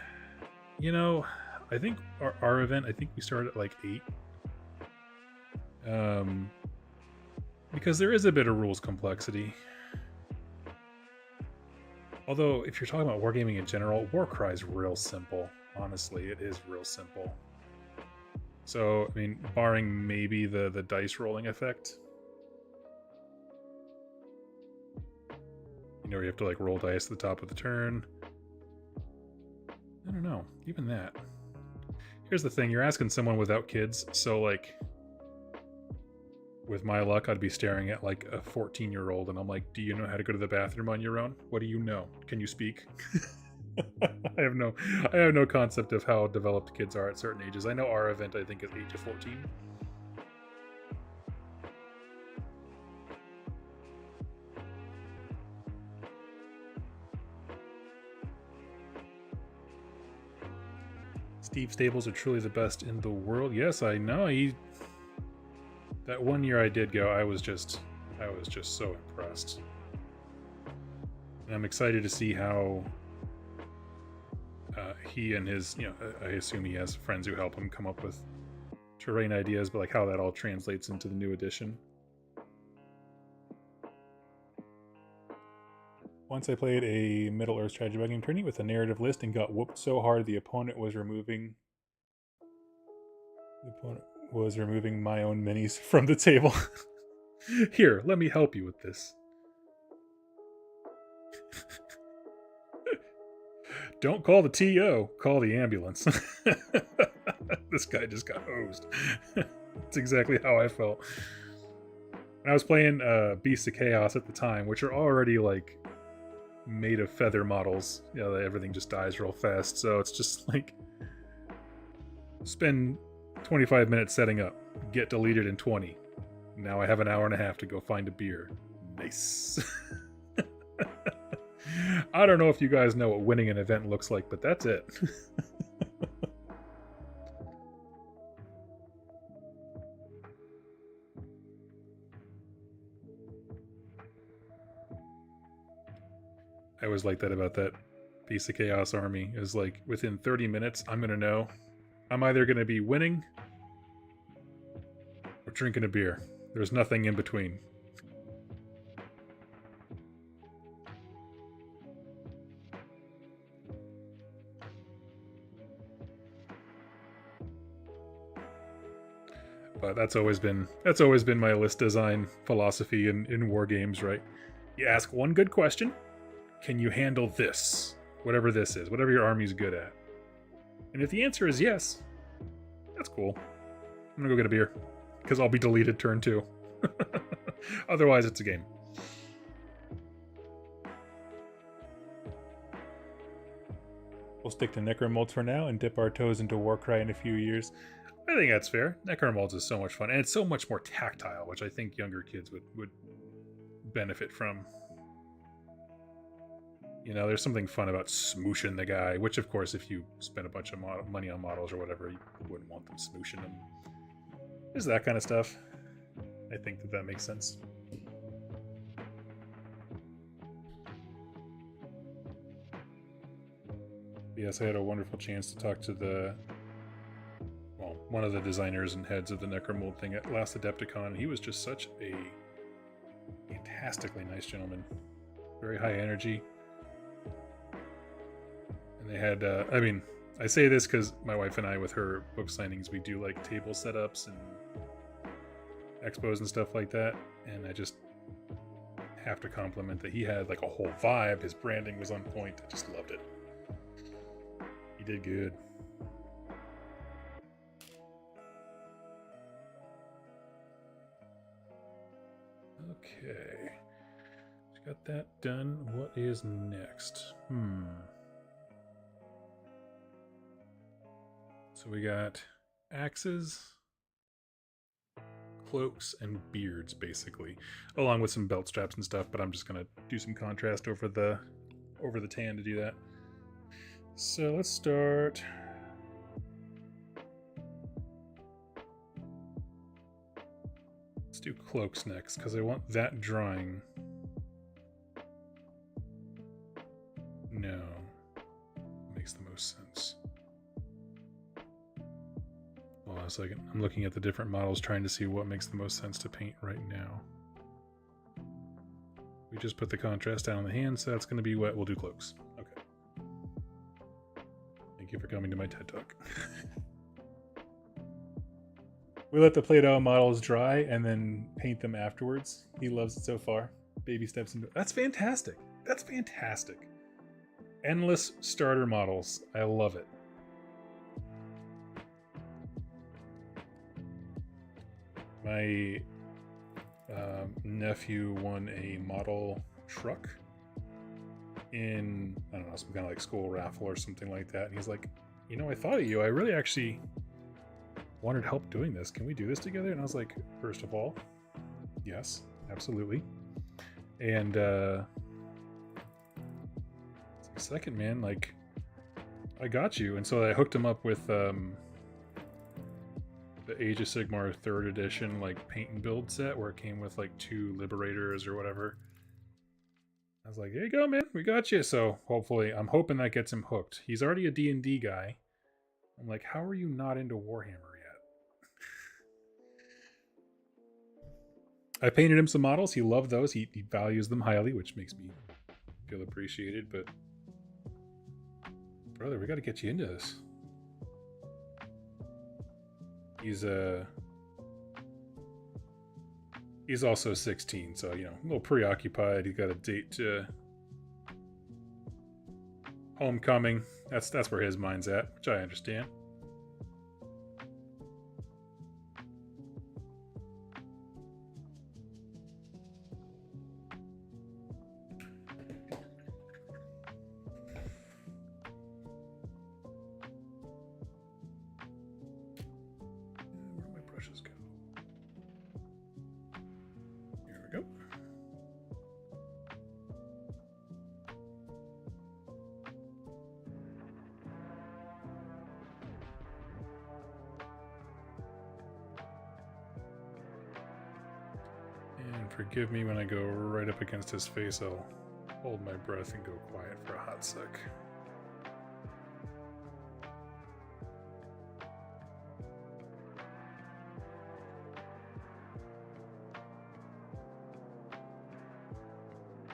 S1: I think our event, I think we started at like 8. Because there is a bit of rules complexity. Although, if you're talking about wargaming in general, Warcry is real simple. Honestly, it is real simple. So, I mean, barring maybe the dice rolling effect. You have to like roll dice at the top of the turn. I don't know, even that. Here's the thing, you're asking someone without kids, so like, with my luck, I'd be staring at like a 14-year-old and I'm like, do you know how to go to the bathroom on your own? What do you know? Can you speak? I have no concept of how developed kids are at certain ages. I know our event, I think, is 8 to 14. Steve Stables are truly the best in the world. Yes, I know. That one year I did go, I was just so impressed. And I'm excited to see how he and his, I assume he has friends who help him come up with terrain ideas, but like how that all translates into the new edition. Once I played a Middle-earth strategy game tourney with a narrative list and got whooped so hard the opponent was removing my own minis from the table. Here, let me help you with this. Don't call the TO, call the ambulance. This guy just got hosed. That's exactly how I felt. And I was playing Beasts of Chaos at the time, which are already like made of feather models. Everything just dies real fast, so it's just like spend 25 minutes setting up, get deleted in 20. Now I have an hour and a half to go find a beer. Nice. I don't know if you guys know what winning an event looks like, but that's it. I always like that about that Beast of Chaos army, is like within 30 minutes I'm gonna know I'm either gonna be winning or drinking a beer. There's nothing in between. But that's always been my list design philosophy in war games, right? You ask one good question: can you handle this? Whatever this is, whatever your army's good at. And if the answer is yes, that's cool. I'm gonna go get a beer, because I'll be deleted turn 2. Otherwise, it's a game. We'll stick to Necromolds for now and dip our toes into Warcry in a few years. I think that's fair. Necromolds is so much fun, and it's so much more tactile, which I think younger kids would benefit from. There's something fun about smooshing the guy, which, of course, if you spend a bunch of money on models or whatever, you wouldn't want them smooshing them. There's that kind of stuff. I think that makes sense. Yes, I had a wonderful chance to talk to one of the designers and heads of the Necromold thing at last Adepticon. He was just such a fantastically nice gentleman. Very high energy. And they had, I say this because my wife and I, with her book signings, we do like table setups and expos and stuff like that. And I just have to compliment that he had like a whole vibe. His branding was on point. I just loved it. He did good. Okay. Got that done. What is next? So we got axes, cloaks, and beards, basically, along with some belt straps and stuff. But I'm just gonna do some contrast over the tan to do that. So let's start. Let's do cloaks next because I want that drawing. No, makes the most sense. Hold on a second. I'm looking at the different models trying to see what makes the most sense to paint right now. We just put the contrast down on the hand, so that's going to be what we'll do cloaks. Okay. Thank you for coming to my TED Talk. We let the Play-Doh models dry and then paint them afterwards. He loves it so far. Baby steps into it. That's fantastic. That's fantastic. Endless starter models. I love it. My nephew won a model truck in, I don't know, some kind of like school raffle or something like that. And he's like, you know, I thought of you. I really actually wanted help doing this. Can we do this together? And I was like, first of all, yes, absolutely. And second, man, like, I got you. And so I hooked him up with the Age of Sigmar 3rd edition like paint and build set where it came with like 2 liberators or whatever. I was like, there you go, man, we got you. So hopefully, I'm hoping that gets him hooked. He's already a D&D guy. I'm like, how are you not into Warhammer yet? I painted him some models. He loved those. He values them highly, which makes me feel appreciated. But brother, we got to get you into this. He's also 16, so, you know, a little preoccupied. He got a date to homecoming. That's where his mind's at, which I understand. Forgive me when I go right up against his face, I'll hold my breath and go quiet for a hot sec.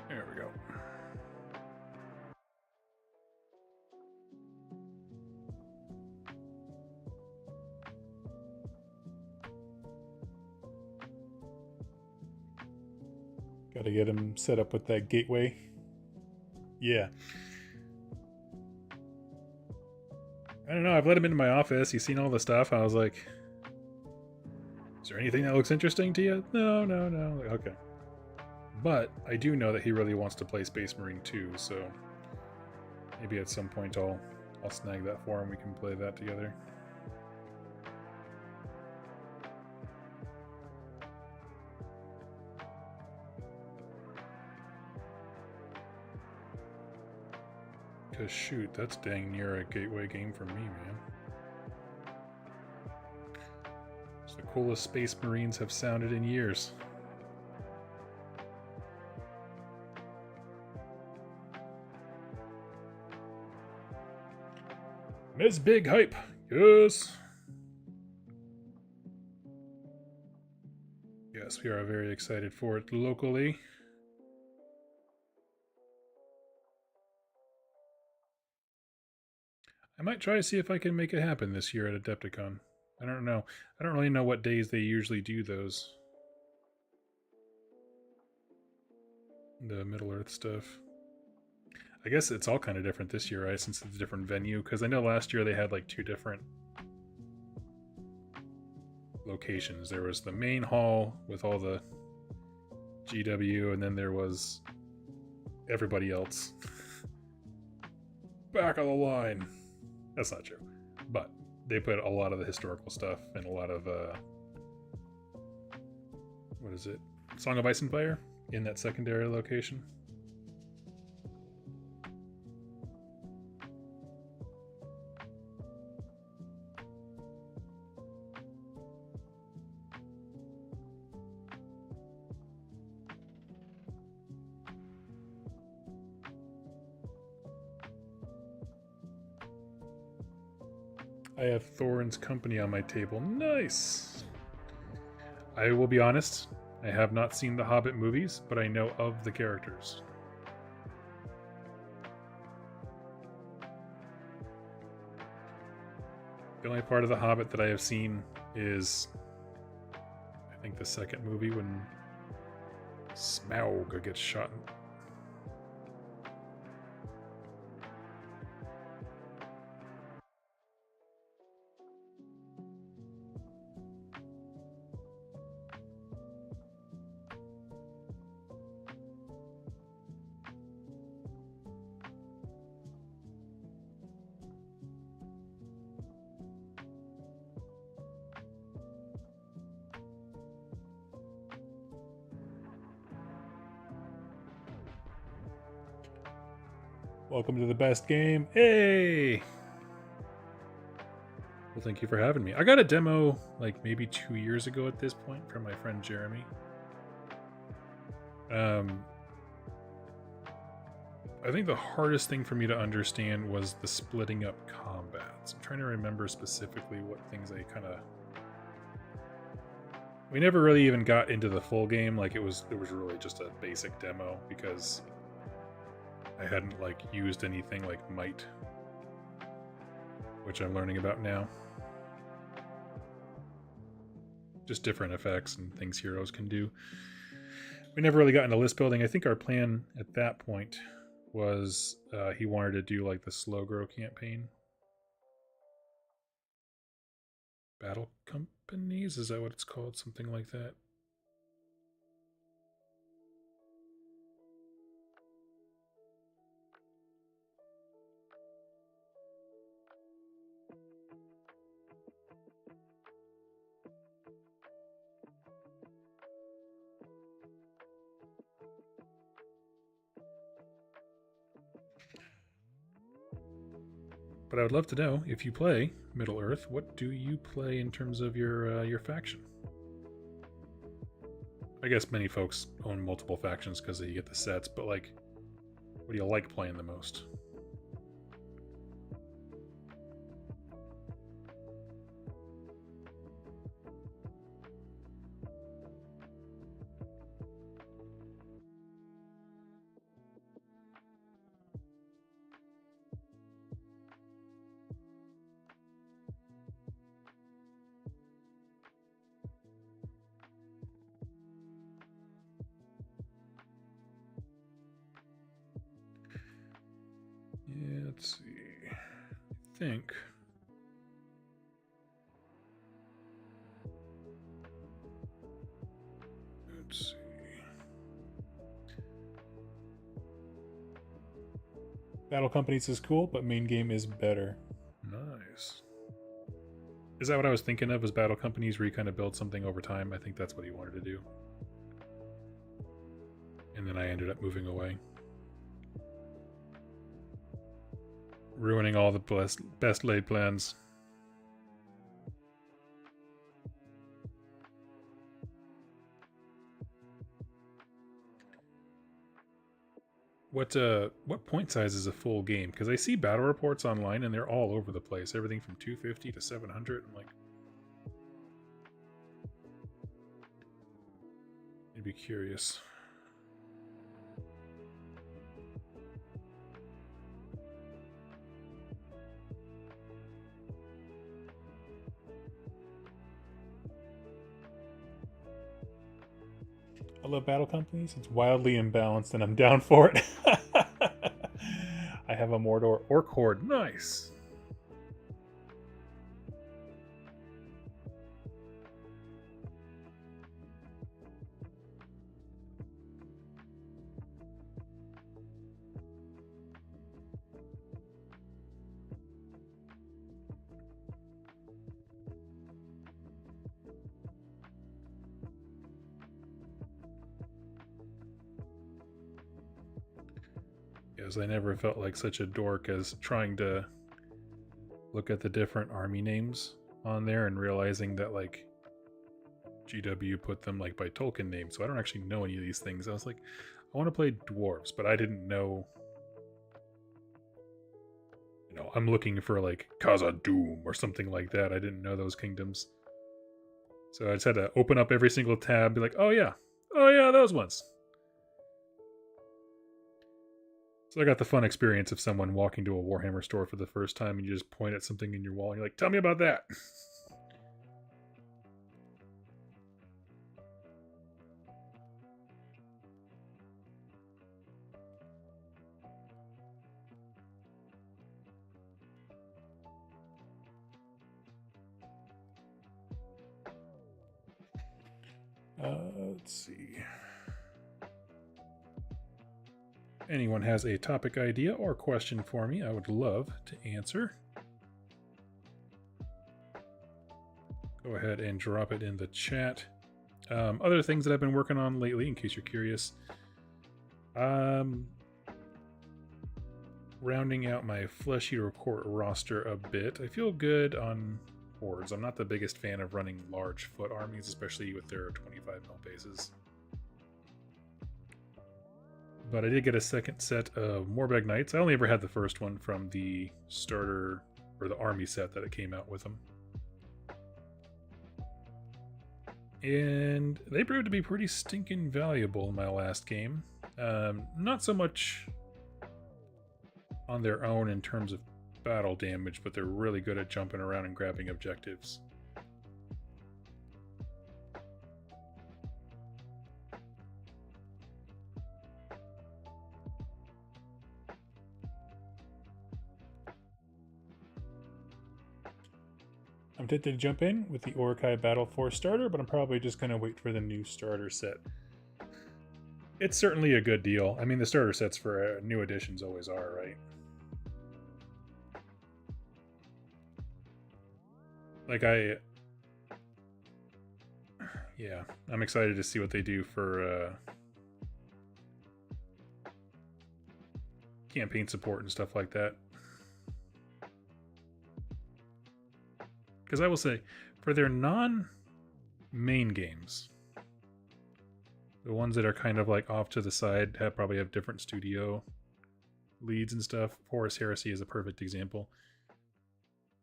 S1: There we go. Got to get him set up with that gateway. Yeah. I don't know. I've let him into my office. He's seen all the stuff. I was like, is there anything that looks interesting to you? No. Like, okay. But I do know that he really wants to play Space Marine 2, so maybe at some point I'll snag that for him. We can play that together. Because shoot, that's dang near a gateway game for me, man. It's the coolest Space Marines have sounded in years. MESBG hype. Yes. Yes, we are very excited for it locally. I might try to see if I can make it happen this year at Adepticon. I don't know. I don't really know what days they usually do those. The Middle-earth stuff. I guess it's all kind of different this year, right? Since it's a different venue. Because I know last year they had like 2 different locations. There was the main hall with all the GW, and then there was everybody else. Back of the line. That's not true. But they put a lot of the historical stuff and a lot of, what is it? Song of Ice and Fire in that secondary location. I have Thorin's Company on my table. Nice! I will be honest, I have not seen the Hobbit movies, but I know of the characters. The only part of the Hobbit that I have seen is, I think, the second movie when Smaug gets shot. Welcome to the best game. Hey! Well, thank you for having me. I got a demo like maybe 2 years ago at this point from my friend Jeremy. I think the hardest thing for me to understand was the splitting up combats. I'm trying to remember specifically what things I kind of... We never really even got into the full game. Like it was really just a basic demo because I hadn't like used anything like Might, which I'm learning about now. Just different effects and things heroes can do. We never really got into list building. I think our plan at that point was he wanted to do like the slow grow campaign. Battle companies? Is that what it's called? Something like that. But I would love to know, if you play Middle-earth, what do you play in terms of your faction? I guess many folks own multiple factions because you get the sets, but like, what do you like playing the most? Yeah, let's see. I think. Let's see. Battle Companies is cool, but main game is better. Nice. Is that what I was thinking of? Was Battle Companies where you kind of build something over time? I think that's what he wanted to do. And then I ended up moving away. Ruining all the best laid plans. what point size is a full game? Because I see battle reports online and they're all over the place. Everything from 250 to 700. I'm like, I'd be curious. I love battle companies. It's wildly imbalanced and I'm down for it. I have a Mordor Orc Horde. Nice. Yes, I never felt like such a dork as trying to look at the different army names on there and realizing that like GW put them like by Tolkien name, so I don't actually know any of these things. I was like, I want to play dwarves, but I didn't know. You know, I'm looking for like Khazad-dûm or something like that. I didn't know those kingdoms, so I just had to open up every single tab, be like, oh yeah, those ones. So I got the fun experience of someone walking to a Warhammer store for the first time and you just point at something in your wall and you're like, tell me about that. Let's see. Anyone has a topic idea or question for me, I would love to answer. Go ahead and drop it in the chat. Other things that I've been working on lately, in case you're curious. Rounding out my Flesh Eater Court roster a bit. I feel good on hordes. I'm not the biggest fan of running large foot armies, especially with their 25 mil bases. But I did get a second set of Morbeg Knights. I only ever had the first one from the starter or the army set that it came out with them. And they proved to be pretty stinking valuable in my last game. Not so much on their own in terms of battle damage, but they're really good at jumping around and grabbing objectives. I'm tempted to jump in with the Uruk-hai Battle Force starter, but I'm probably just going to wait for the new starter set. It's certainly a good deal. I mean, the starter sets for new editions always are, right? Like yeah, I'm excited to see what they do for campaign support and stuff like that. Because I will say, for their non-main games, the ones that are kind of like off to the side probably have different studio leads and stuff. Horus Heresy is a perfect example.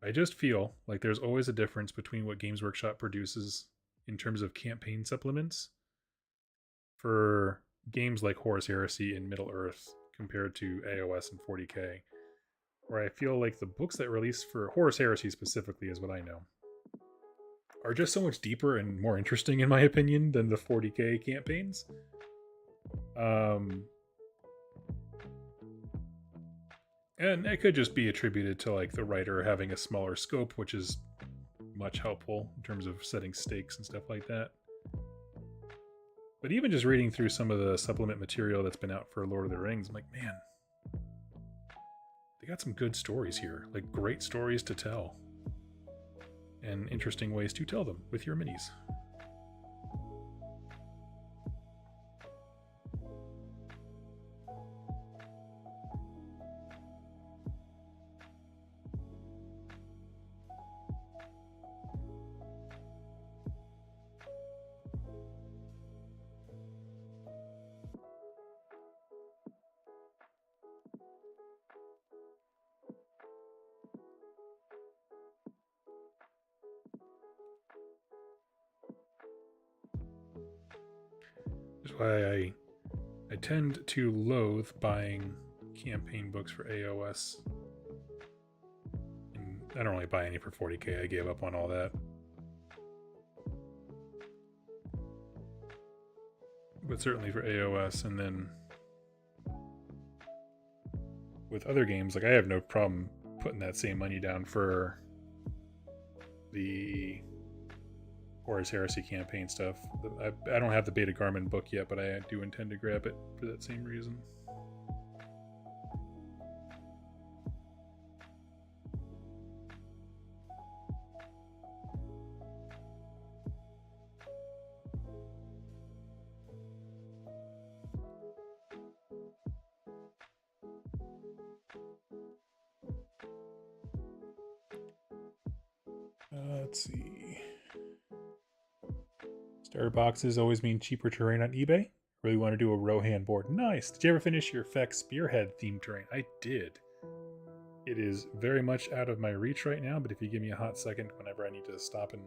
S1: I just feel like there's always a difference between what Games Workshop produces in terms of campaign supplements for games like Horus Heresy and Middle Earth compared to AOS and 40k. Where I feel like the books that release for Horus Heresy specifically is what I know are just so much deeper and more interesting in my opinion than the 40k campaigns. And it could just be attributed to like the writer having a smaller scope, which is much helpful in terms of setting stakes and stuff like that. But even just reading through some of the supplement material that's been out for Lord of the Rings, I'm like, man, they got some good stories here, like great stories to tell and interesting ways to tell them with your minis. why I tend to loathe buying campaign books for AOS. And I don't really buy any for 40k. I gave up on all that. But certainly for AOS, and then with other games, like I have no problem putting that same money down for the Horus Heresy campaign stuff. I don't have the Beta Garmin book yet, but I do intend to grab it for that same reason. Let's see. Starter boxes always mean cheaper terrain on eBay. Really want to do a Rohan board. Nice. Did you ever finish your Feck Spearhead themed terrain? I did. It is very much out of my reach right now, but if you give me a hot second whenever I need to stop and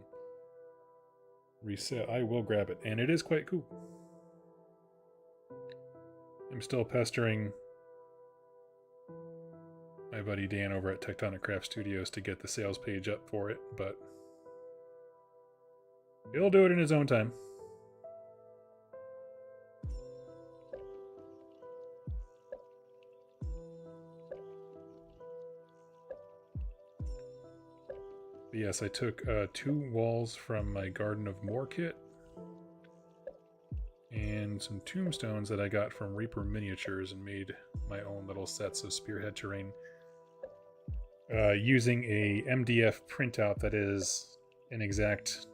S1: reset, I will grab it. And it is quite cool. I'm still pestering my buddy Dan over at Tectonic Craft Studios to get the sales page up for it, but he'll do it in his own time. But yes, I took 2 walls from my Garden of Moor kit and some tombstones that I got from Reaper Miniatures and made my own little sets of spearhead terrain using a MDF printout that is an exact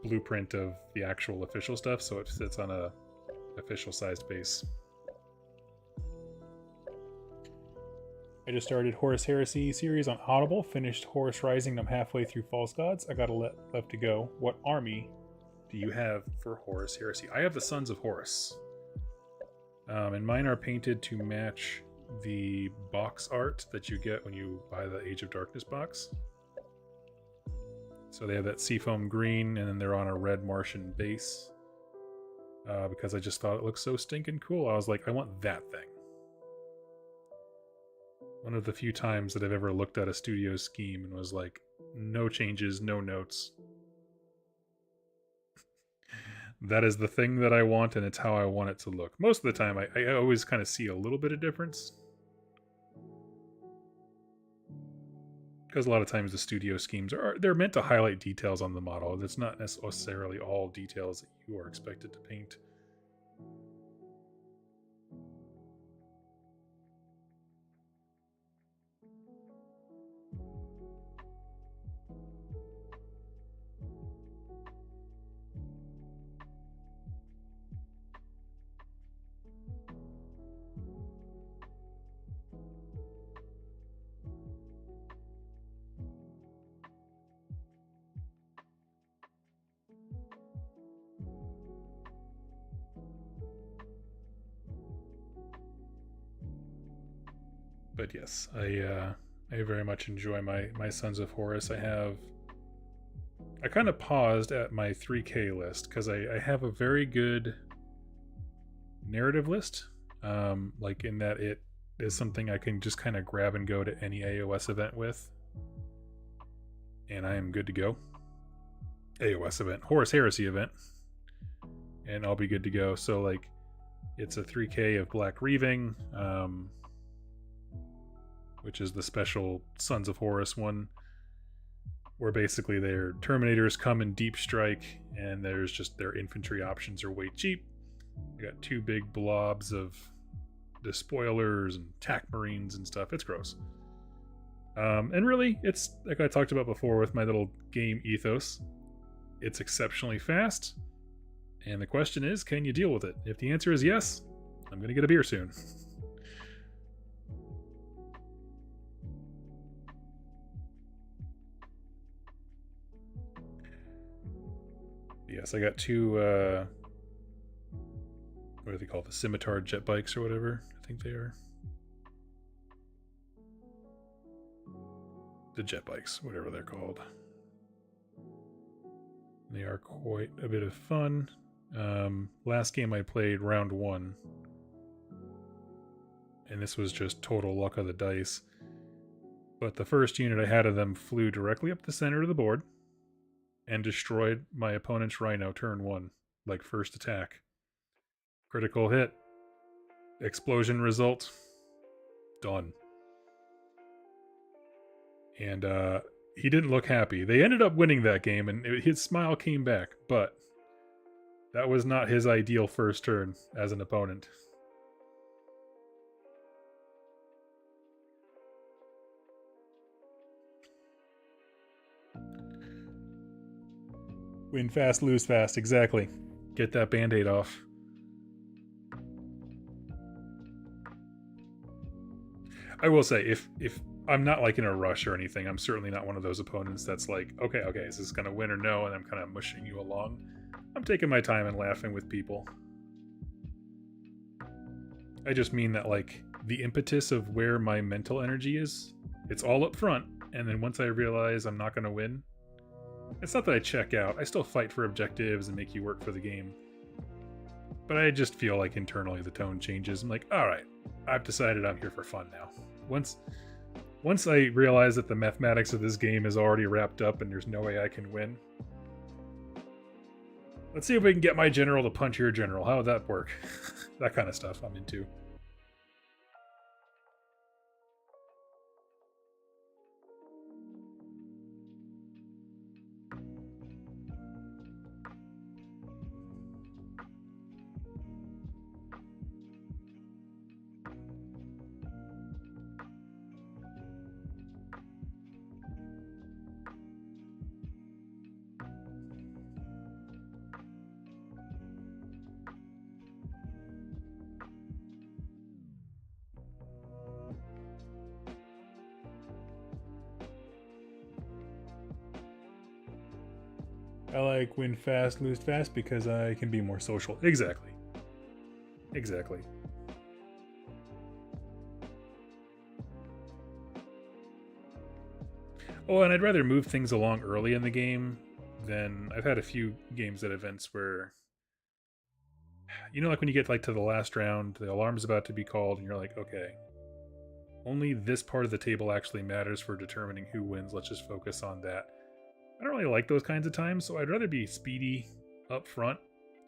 S1: blueprint of the actual official stuff, so it sits on a official sized base. I just started Horus Heresy series on Audible, finished Horus Rising, and I'm halfway through False Gods. I got a left to go. What army do you have for Horus Heresy? I have the Sons of Horus. And mine are painted to match the box art that you get when you buy the Age of Darkness box. So they have that seafoam green, and then they're on a red Martian base. Because I just thought it looked so stinking cool. I was like, I want that thing. One of the few times that I've ever looked at a studio scheme and was like, no changes, no notes. That is the thing that I want, and it's how I want it to look. Most of the time, I always kind of see a little bit of difference. Because a lot of times the studio schemes they're meant to highlight details on the model. It's not necessarily all details that you are expected to paint. But yes, I very much enjoy my Sons of Horus. I kind of paused at my 3K list because I have a very good narrative list, like in that it is something I can just kind of grab and go to any AOS event with, and I am good to go. AOS event, Horus Heresy event, and I'll be good to go. So like, it's a 3K of Black Reaving, which is the special Sons of Horus one, where basically their Terminators come in deep strike, and there's just their infantry options are way cheap. We got 2 big blobs of Despoilers and Tac Marines and stuff. It's gross. And really, it's like I talked about before with my little game ethos. It's exceptionally fast, and the question is, can you deal with it? If the answer is yes, I'm going to get a beer soon. Yes, I got 2, what are they called? The Scimitar jet bikes or whatever, I think they are. The jet bikes, whatever they're called. They are quite a bit of fun. Last game I played, round 1. And this was just total luck of the dice. But the first unit I had of them flew directly up the center of the board and destroyed my opponent's Rhino turn 1, like first attack. Critical hit. Explosion result. Done. And he didn't look happy. They ended up winning that game, and his smile came back, but that was not his ideal first turn as an opponent. Win fast, lose fast, exactly. Get that band-aid off. I will say, if I'm not like in a rush or anything, I'm certainly not one of those opponents that's like, okay, is this gonna win or no? And I'm kind of mushing you along. I'm taking my time and laughing with people. I just mean that, like, the impetus of where my mental energy is, it's all up front, and then once I realize I'm not gonna win, it's not that I check out. I still fight for objectives and make you work for the game. But I just feel like internally the tone changes. I'm like, alright, I've decided I'm here for fun now. Once I realize that the mathematics of this game is already wrapped up and there's no way I can win, let's see if we can get my general to punch your general. How would that work? That kind of stuff I'm into. I like win fast, lose fast because I can be more social. Exactly. Exactly. Oh, and I'd rather move things along early in the game than... I've had a few games at events where, you know, like when you get like to the last round, the alarm's about to be called, and you're like, okay, only this part of the table actually matters for determining who wins. Let's just focus on that. I don't really like those kinds of times, so I'd rather be speedy up front,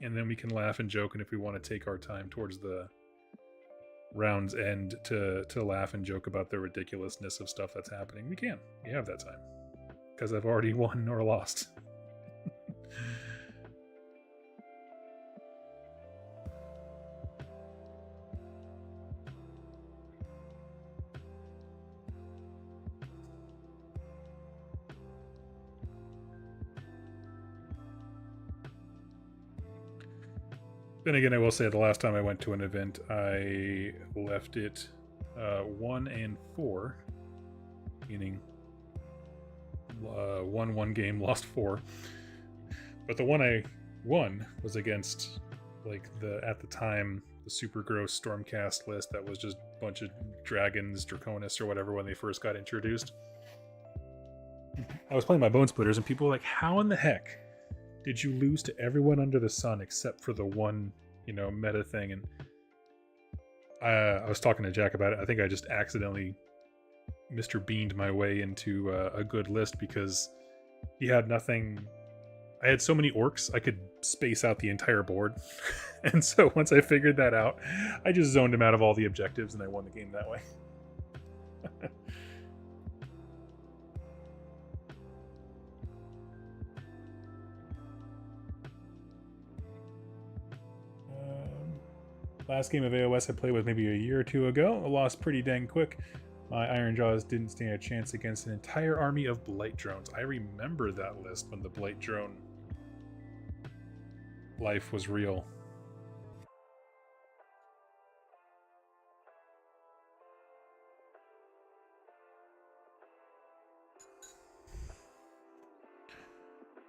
S1: and then we can laugh and joke, and if we want to take our time towards the round's end to laugh and joke about the ridiculousness of stuff that's happening, we can. We have that time. Because I've already won or lost. Then again, I will say the last time I went to an event, I left it 1 and 4, meaning won 1 game, lost 4. But the one I won was against, like, at the time, the super gross Stormcast list that was just a bunch of dragons, Draconis, or whatever when they first got introduced. I was playing my Bone Splitters, and people were like, how in the heck did you lose to everyone under the sun except for the one, you know, meta thing? And I was talking to Jack about it. I think I just accidentally Mr. Beaned my way into a good list because he had nothing. I had so many orcs, I could space out the entire board. And so once I figured that out, I just zoned him out of all the objectives and I won the game that way. Last game of AOS I played was maybe a year or 2 ago. I lost pretty dang quick. My Iron Jaws didn't stand a chance against an entire army of Blight drones. I remember that list when the Blight drone life was real.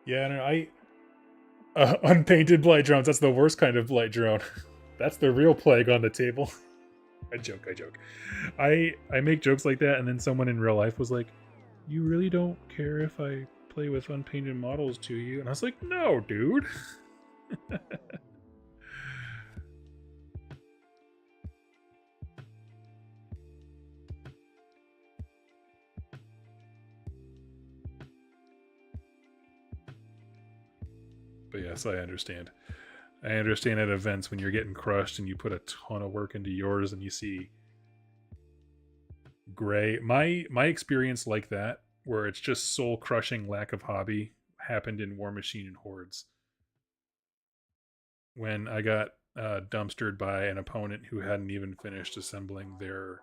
S1: Yeah, no, unpainted Blight drones. That's the worst kind of Blight drone. That's the real plague on the table. I joke. I make jokes like that, and then someone in real life was like, you really don't care if I play with unpainted models, do you? And I was like, no, dude. But yes, I understand. I understand at events when you're getting crushed and you put a ton of work into yours and you see gray. My experience like that, where it's just soul crushing lack of hobby, happened in War Machine and Hordes. When I got dumpstered by an opponent who hadn't even finished assembling their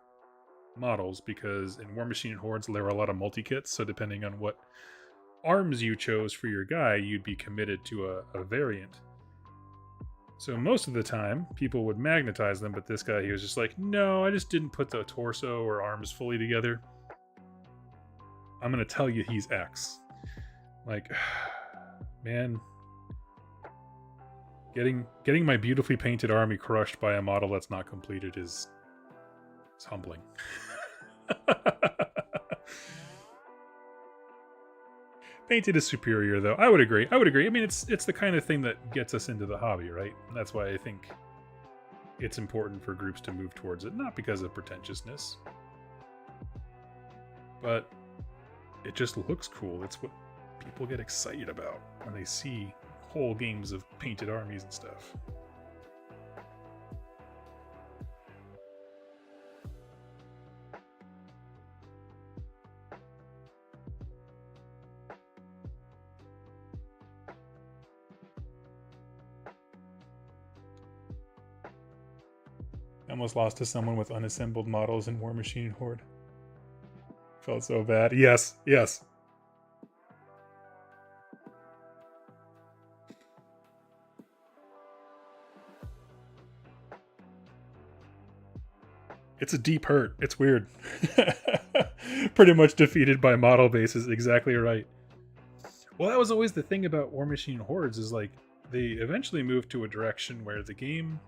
S1: models, because in War Machine and Hordes there were a lot of multi kits, so depending on what arms you chose for your guy, you'd be committed to a variant. So most of the time, people would magnetize them, but this guy, he was just like, no, I just didn't put the torso or arms fully together. I'm going to tell you he's X. Like, man, getting my beautifully painted army crushed by a model that's not completed is humbling. Painted is superior, though. I would agree. I mean, it's the kind of thing that gets us into the hobby, right? And that's why I think it's important for groups to move towards it, not because of pretentiousness, but it just looks cool. It's what people get excited about when they see whole games of painted armies and stuff. I almost lost to someone with unassembled models in War Machine Horde. Felt so bad. Yes, yes. It's a deep hurt. It's weird. Pretty much defeated by model bases. Exactly right. Well, that was always the thing about War Machine Hordes, is like they eventually moved to a direction where the game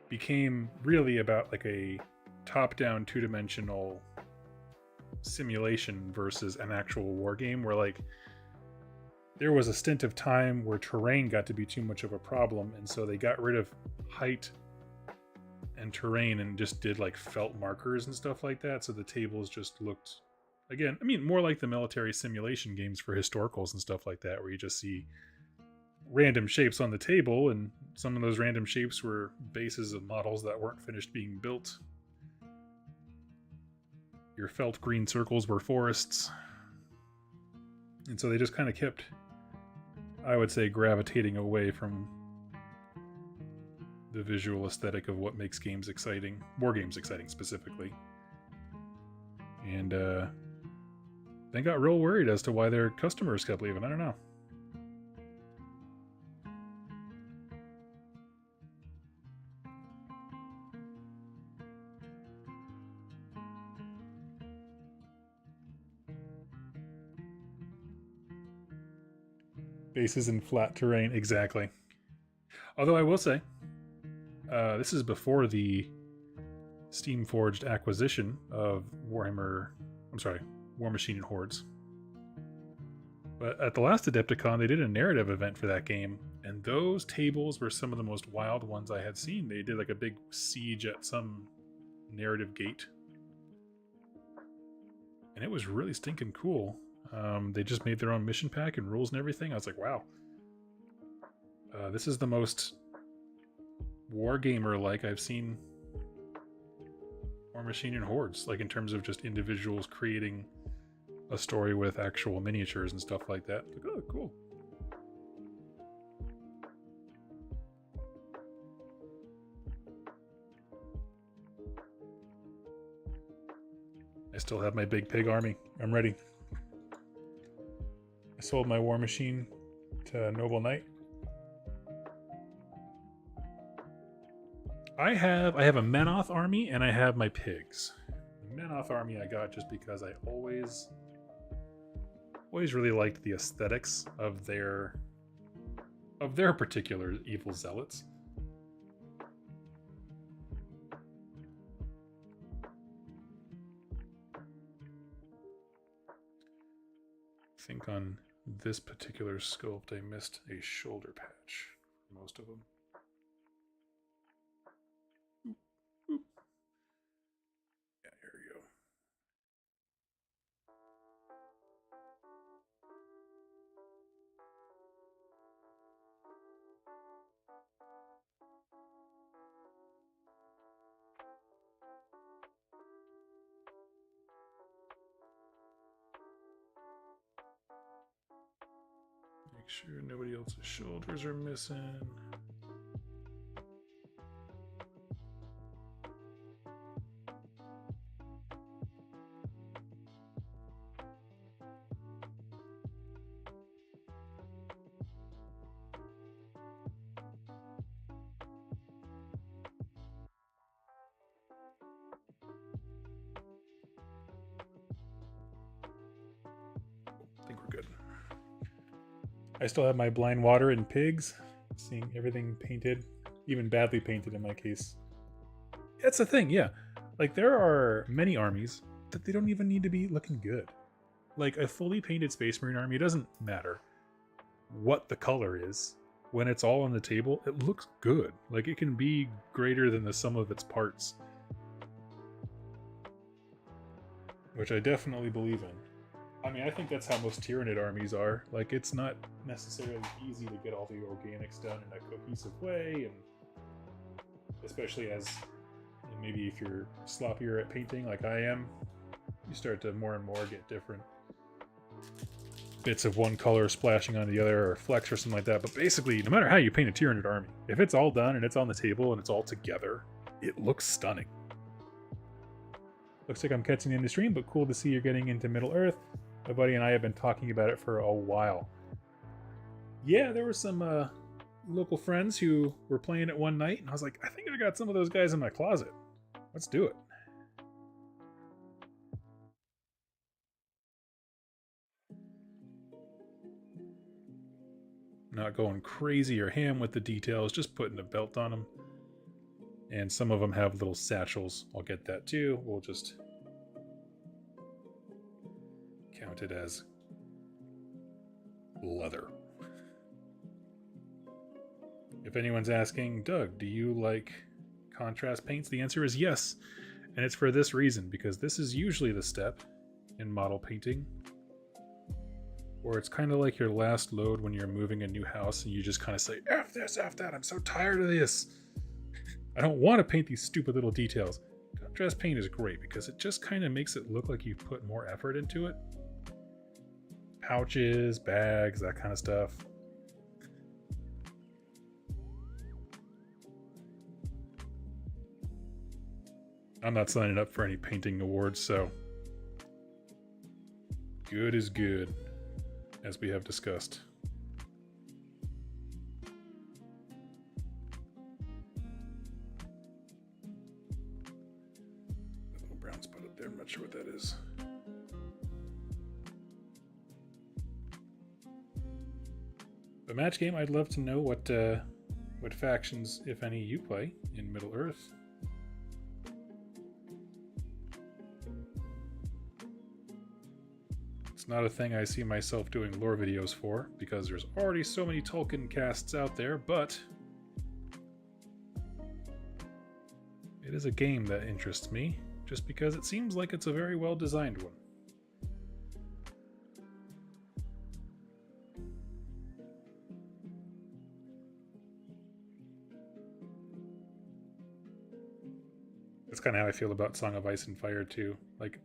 S1: became really about like a top-down two-dimensional simulation versus an actual war game, where like there was a stint of time where terrain got to be too much of a problem, and so they got rid of height and terrain and just did like felt markers and stuff like that, so the tables just looked, again, I mean, more like the military simulation games for historicals and stuff like that, where you just see random shapes on the table, and some of those random shapes were bases of models that weren't finished being built. Your felt green circles were forests. And so they just kind of kept, I would say, gravitating away from the visual aesthetic of what makes games exciting, war games exciting specifically. And they got real worried as to why their customers kept leaving. I don't know. Bases in flat terrain, exactly. Although I will say, this is before the Steam Forged acquisition of War Machine and Hordes. But at the last Adepticon, they did a narrative event for that game, and those tables were some of the most wild ones I had seen. They did like a big siege at some narrative gate, and it was really stinking cool. They just made their own mission pack and rules and everything. I was like, wow. This is the most wargamer-like I've seen War Machine and Hordes, like in terms of just individuals creating a story with actual miniatures and stuff like that. Like, oh, cool. I still have my big pig army. I'm ready. I sold my War Machine to Noble Knight. I have a Menoth army and I have my pigs. The Menoth army I got just because I always really liked the aesthetics of their particular evil zealots. I think on this particular sculpt I missed a shoulder patch. most of them. Yeah, here we go. Make sure nobody else's shoulders are missing. I think we're good. I still have my blind water and pigs, seeing everything painted, even badly painted in my case. That's the thing, yeah. Like, there are many armies that they don't even need to be looking good. Like, a fully painted Space Marine army, it doesn't matter what the color is. When it's all on the table, it looks good. Like, it can be greater than the sum of its parts. Which I definitely believe in. I mean, I think that's how most Tyranid armies are. Like, it's not necessarily easy to get all the organics done in a cohesive way, and especially as maybe if you're sloppier at painting like I am, you start to more and more get different bits of one color splashing on the other, or flecks or something like that. But basically, no matter how you paint a Tyranid army, if it's all done and it's on the table and it's all together, it looks stunning. Looks like I'm catching in the stream, but cool to see you're getting into Middle-earth. My buddy and I have been talking about it for a while. Yeah, there were some local friends who were playing it one night, and I was like, I think I got some of those guys in my closet. Let's do it. Not going crazy or ham with the details, just putting a belt on them. And some of them have little satchels. I'll get that too. We'll just count it as leather. If anyone's asking, Doug, do you like contrast paints? The answer is yes. And it's for this reason, because this is usually the step in model painting where it's kind of like your last load when you're moving a new house and you just kind of say, F this, F that, I'm so tired of this. I don't want to paint these stupid little details. Contrast paint is great because it just kind of makes it look like you've put more effort into it. Pouches, bags, that kind of stuff. I'm not signing up for any painting awards, so good is good, as we have discussed. That little brown spot up there, I'm not sure what that is. But match game, I'd love to know what factions, if any, you play in Middle-earth. It's not a thing I see myself doing lore videos for, because there's already so many Tolkien casts out there, but it is a game that interests me, just because it seems like it's a very well designed one. That's kind of how I feel about Song of Ice and Fire too. Like,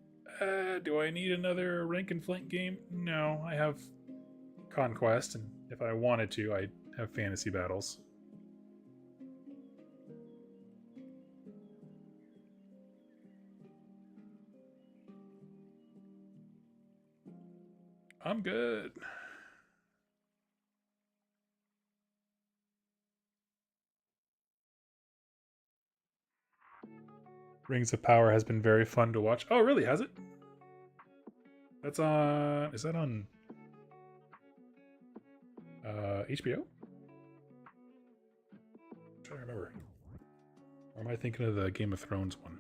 S1: do I need another rank and flank game? No, I have Conquest, and if I wanted to, I'd have fantasy battles. I'm good. Rings of Power has been very fun to watch. Oh, really? Has it? That's on... Is that on... HBO? I'm trying to remember. Or am I thinking of the Game of Thrones one?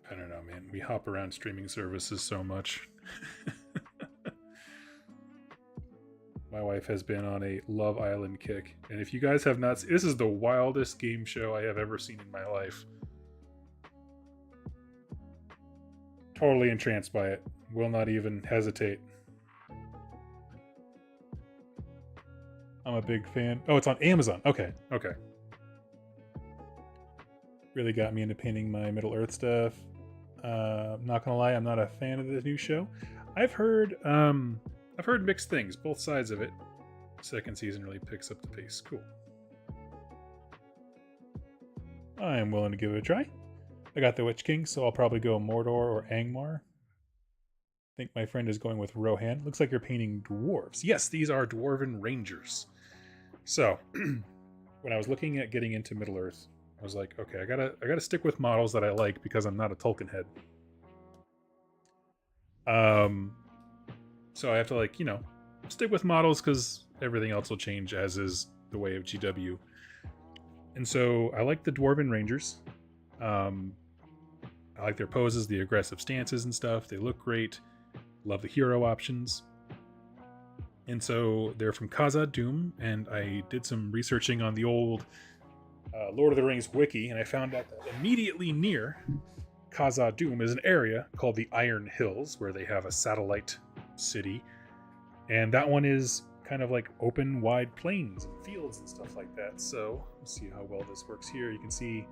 S1: I don't know, man. We hop around streaming services so much. My wife has been on a Love Island kick. And if you guys have not seen, this is the wildest game show I have ever seen in my life. Totally entranced by it. Will not even hesitate. I'm a big fan. Oh, it's on Amazon. Okay. Really got me into painting my Middle Earth stuff. Not gonna lie, I'm not a fan of the new show. I've heard mixed things, both sides of it. Second season really picks up the pace. Cool. I am willing to give it a try. I got the Witch King, so I'll probably go Mordor or Angmar. I think my friend is going with Rohan. Looks like you're painting dwarves. Yes, these are Dwarven Rangers. So, when I was looking at getting into Middle Earth, I was like, okay, I gotta stick with models that I like because I'm not a Tolkien head. So I have to, like, stick with models because everything else will change, as is the way of GW. And so I like the Dwarven Rangers. I like their poses, the aggressive stances and stuff. They look great. Love the hero options. And so they're from Khazad-dûm, and I did some researching on the old Lord of the Rings wiki, and I found out that immediately near Khazad-dûm is an area called the Iron Hills, where they have a satellite city. And that one is kind of like open, wide plains and fields and stuff like that. So let's see how well this works here. You can see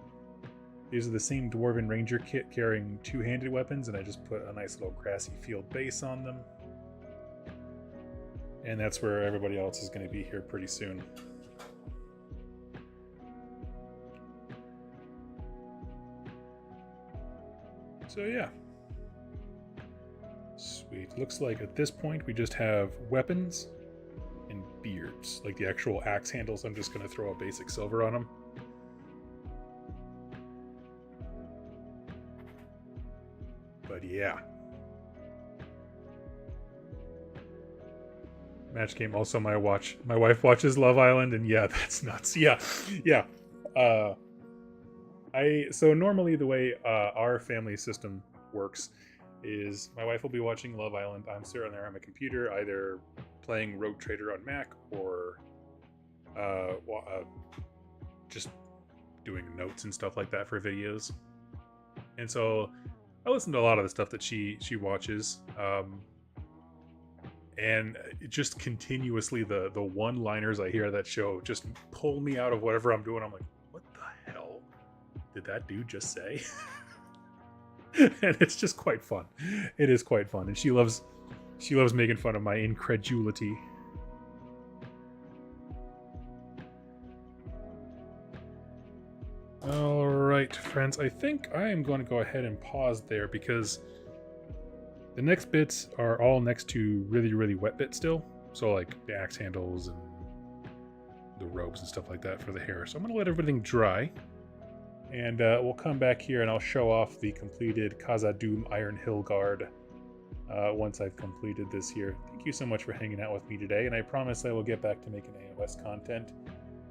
S1: these are the same Dwarven Ranger kit carrying two-handed weapons, and I just put a nice little grassy field base on them. And that's where everybody else is going to be here pretty soon. So yeah. Sweet. Looks like at this point we just have weapons and beards. Like the actual axe handles, I'm just going to throw a basic silver on them. But yeah. Match game. Also, my wife watches Love Island, and yeah, that's nuts. Yeah. So normally the way our family system works is my wife will be watching Love Island. I'm sitting there on my computer, either playing Rogue Trader on Mac or just doing notes and stuff like that for videos. And so I listen to a lot of the stuff that she watches. And just continuously the one-liners I hear of that show just pull me out of whatever I'm doing. I'm like, what the hell did that dude just say? And it's just quite fun. It is quite fun, and she loves making fun of my incredulity. All right, friends, I think I am going to go ahead and pause there because the next bits are all next to really, really wet bits still. So like the axe handles and the robes and stuff like that for the hair. So I'm going to let everything dry. And we'll come back here and I'll show off the completed Khazad-dûm Iron Hill Guard once I've completed this here. Thank you so much for hanging out with me today. And I promise I will get back to making AOS content